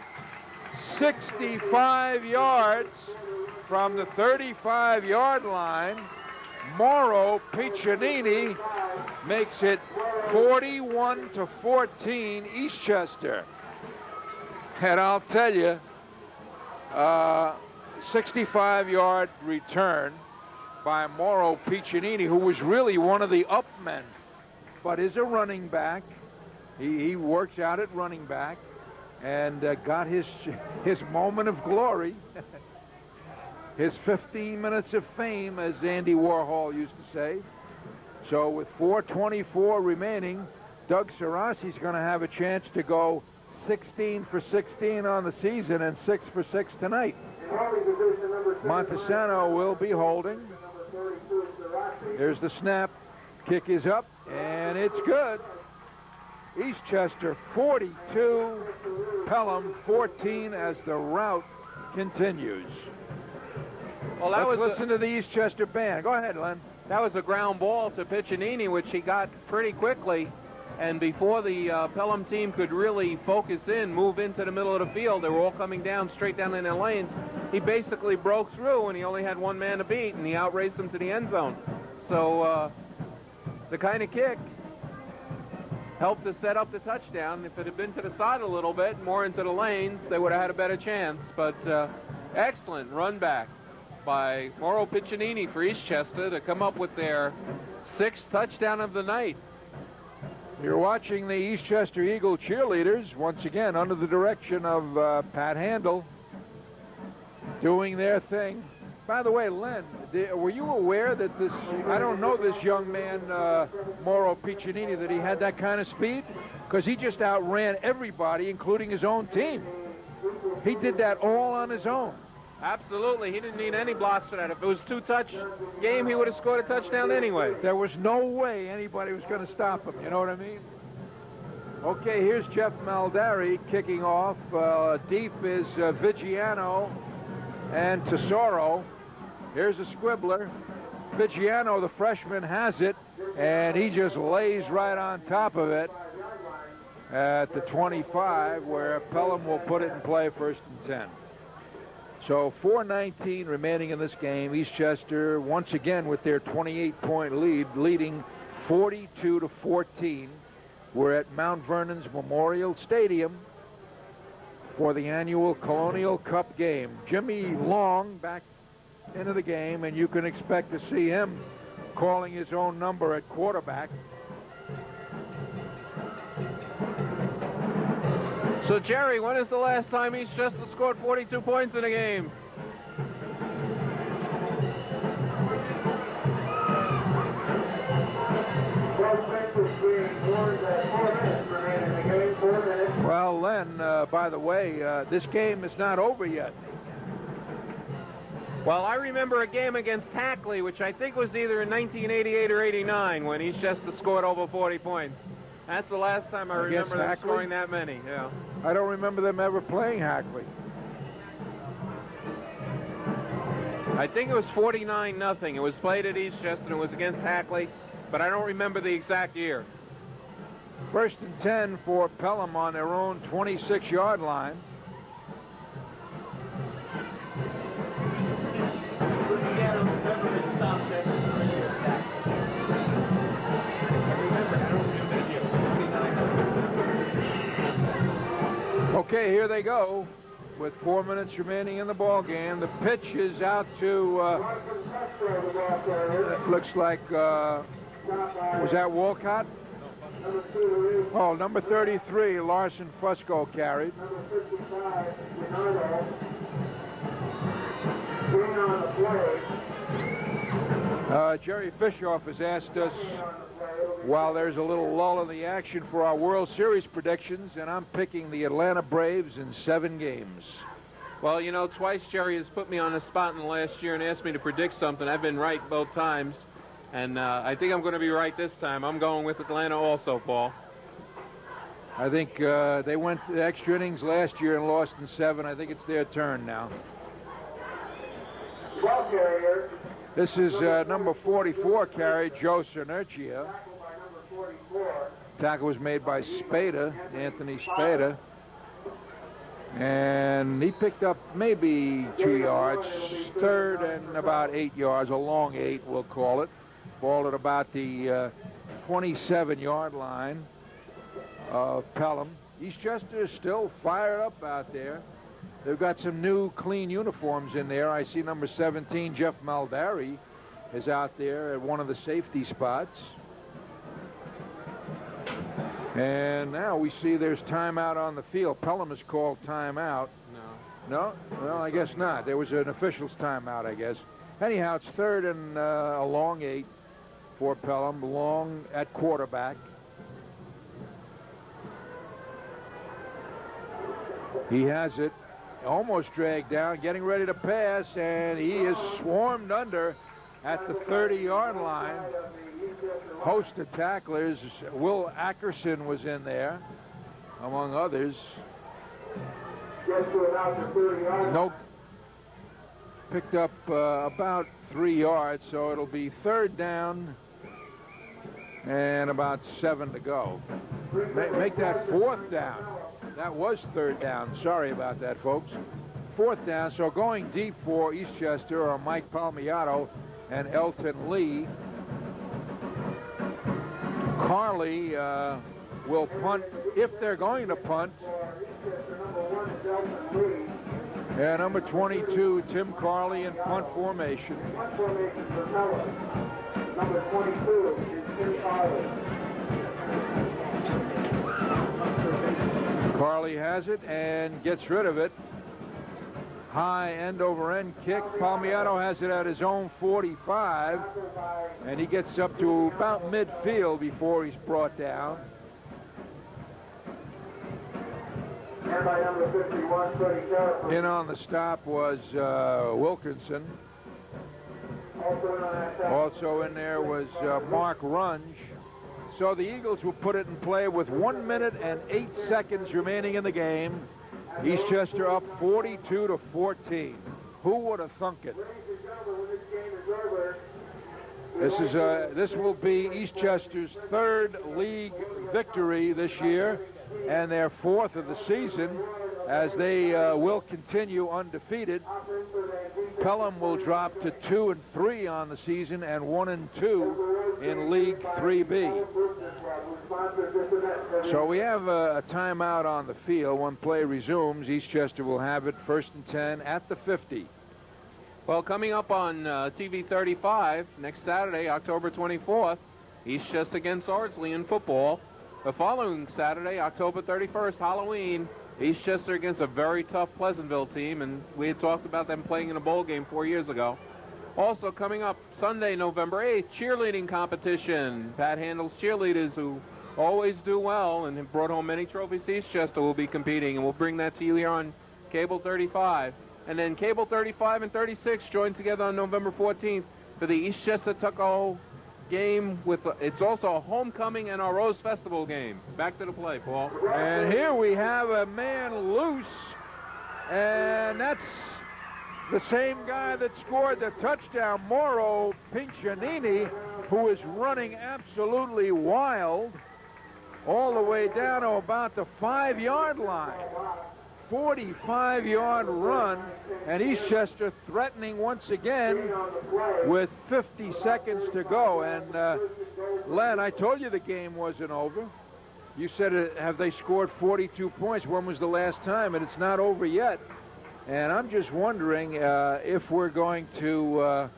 65 yards from the 35-yard line. Mauro Piccinini makes it 41-14 Eastchester. And I'll tell you, 65-yard return by Mauro Piccinini, who was really one of the up men, but is a running back. He works out at running back and got his moment of glory, his 15 minutes of fame, as Andy Warhol used to say. So with 4:24 remaining, Doug Sarasi's going to have a chance to go 16 for 16 on the season and 6 for 6 tonight. Montesano will be holding. Here's the snap. Kick is up, and it's good. Eastchester 42, Pelham 14 as the rout continues. well, Let's listen to the Eastchester band. Go ahead, Len. that was a ground ball to Piccinini, which he got pretty quickly. And before the Pelham team could really focus in, move into the middle of the field, they were all coming down, straight down in their lanes. He basically broke through, and he only had one man to beat, and he outraced them to the end zone. So the kind of kick helped to set up the touchdown. If it had been to the side a little bit, more into the lanes, they would have had a better chance. But excellent run back by Mauro Piccinini for Eastchester to come up with their 6th touchdown of the night. You're watching the Eastchester Eagle cheerleaders, once again under the direction of Pat Handel, doing their thing. By the way, Len, were you aware that this, I don't know this young man, Mauro Piccinini, that he had that kind of speed? Because he just outran everybody, including his own team. He did that all on his own. Absolutely. He didn't need any blocks for that. If it was a 2-touch game, he would have scored a touchdown anyway. There was no way anybody was going to stop him, you know what I mean? Okay, here's Jeff Maldari kicking off. Deep is Vigiano and Tesoro. Here's a squibbler. Vigiano, the freshman, has it, and he just lays right on top of it at the 25, where Pelham will put it in play 1st and 10. So 4:19 remaining in this game. Eastchester once again with their 28-point lead, leading 42-14. We're at Mount Vernon's Memorial Stadium for the annual Colonial Cup game. Jimmy Long back into the game, and you can expect to see him calling his own number at quarterback. So, Jerry, when is the last time Eastchester scored 42 points in a game? Well, Len, by the way, this game is not over yet. Well, I remember a game against Hackley, which I think was either in 1988 or 89, when Eastchester scored over 40 points. That's the last time I remember them scoring that many. Yeah. I don't remember them ever playing Hackley. I think it was 49-0. It was played at Eastchester. It was against Hackley, but I don't remember the exact year. 1st and 10 for Pelham on their own 26-yard line. Okay, here they go with 4 minutes remaining in the ball game. The pitch is out to, looks like, was that Wolcott? Oh, number 33, Larson Fusco carried. Jerry Fishoff has asked us, while there's a little lull in the action, for our World Series predictions, and I'm picking the Atlanta Braves in 7 games. Well, you know, twice Jerry has put me on the spot in the last year and asked me to predict something. I've been right both times, and I think I'm going to be right this time. I'm going with Atlanta also, Paul. I think they went to extra innings last year and lost in 7. I think it's their turn now. This is number 44 carry, Joe Cernercia. Tackle was made by Spada, Anthony Spada. And he picked up maybe 2 yards, 3rd and about 8 yards, a long 8 we'll call it. Ball at about the 27-yard line of Pelham. Eastchester is still fired up out there. They've got some new clean uniforms in there. I see number 17, Jeff Maldari, is out there at one of the safety spots. And now we see there's timeout on the field. Pelham has called timeout. No? Well, I guess not. There was an official's timeout, I guess. Anyhow, it's 3rd and a long 8 for Pelham. Long at quarterback. He has it. Almost dragged down, getting ready to pass, and he is swarmed under at the 30-yard line. Host of tacklers. Will Ackerson was in there, among others. No, picked up about 3 yards, so it'll be 3rd down and about 7 to go. Make that 4th down. That was 3rd down. Sorry about that, folks. 4th down. So going deep for Eastchester are Mike Palmiato and Elton Lee. Carley will punt if they're going to punt. Yeah, number 22, Tim Carley in punt formation. Number 22 is Tim Carley. Carley has it and gets rid of it. High end over end kick. Palmiato has it at his own 45, and he gets up to about midfield before he's brought down. In on the stop was Wilkinson. Also in there was Mark Runge. So the Eagles will put it in play with 1 minute and 8 seconds remaining in the game. Eastchester up 42-14. Who would have thunk it? This will be Eastchester's 3rd league victory this year and their 4th of the season, as they will continue undefeated. Pelham will drop to 2-3 on the season and 1-2 in League 3B. So we have a timeout on the field. When play resumes, Eastchester will have it 1st and 10 at the 50. Well, coming up on TV 35 next Saturday, October 24th, Eastchester against Ardsley in football. The following Saturday, October 31st, Halloween, Eastchester against a very tough Pleasantville team, and we had talked about them playing in a bowl game 4 years ago. Also coming up Sunday, November 8th, cheerleading competition. Pat handles cheerleaders who always do well and have brought home many trophies to Eastchester will be competing, and we'll bring that to you here on Cable 35. And then Cable 35 and 36 join together on November 14th for the Eastchester-Tuckahoe game. It's also a homecoming and a Rose Festival game. Back to the play, Paul. And here we have a man loose, and that's the same guy that scored the touchdown, Mauro Pincianini, who is running absolutely wild all the way down to about the 5-yard line. 45-yard run, and Eastchester threatening once again with 50 seconds to go. And Len, I told you the game wasn't over. You said, have they scored 42 points? When was the last time? And it's not over yet. And I'm just wondering if we're going to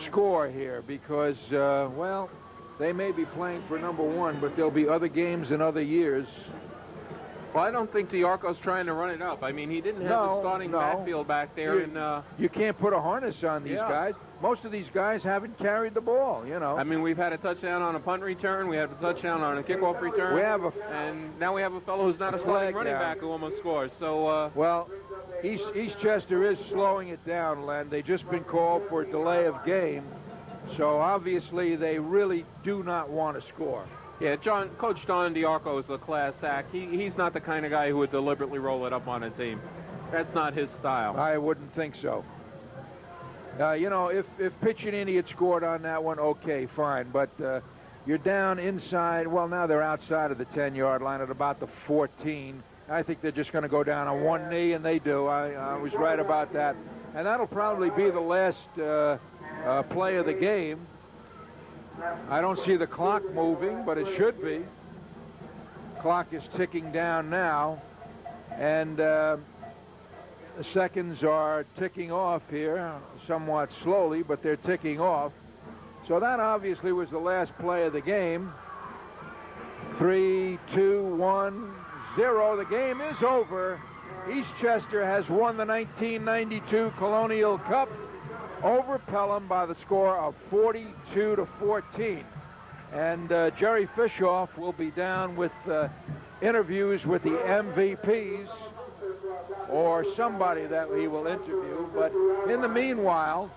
score here, because, well, they may be playing for number one, but there'll be other games in other years. Well, I don't think DiArco's trying to run it up. I mean, he didn't have the starting backfield back there. You can't put a harness on these guys. Most of these guys haven't carried the ball, you know. I mean, we've had a touchdoand on a punt return. We have a touchdown on a kickoff return. And now we have a fellow who's not a starting running back who almost scores. So, well, Eastchester is slowing it down, Len. They've just been called for a delay of game. So, obviously, they really do not want to score. Yeah, Coach Don DiArco is a class act. He's not the kind of guy who would deliberately roll it up on a team. That's not his style. I wouldn't think so. You know, if Piccinini had scored on that one, okay, fine. But you're down inside. Well, now they're outside of the 10-yard line at about the 14. I think they're just going to go down on one knee, and they do. I was right about that. And that'll probably be the last play of the game. I don't see the clock moving, but it should be. Clock is ticking down now, and the seconds are ticking off here, somewhat slowly, but they're ticking off. So that obviously was the last play of the game. 3, 2, 1, 0. The game is over. Eastchester has won the 1992 Colonial Cup over Pelham by the score of 42-14. And Jerry Fishoff will be down with interviews with the MVPs or somebody that he will interview. But in the meanwhile,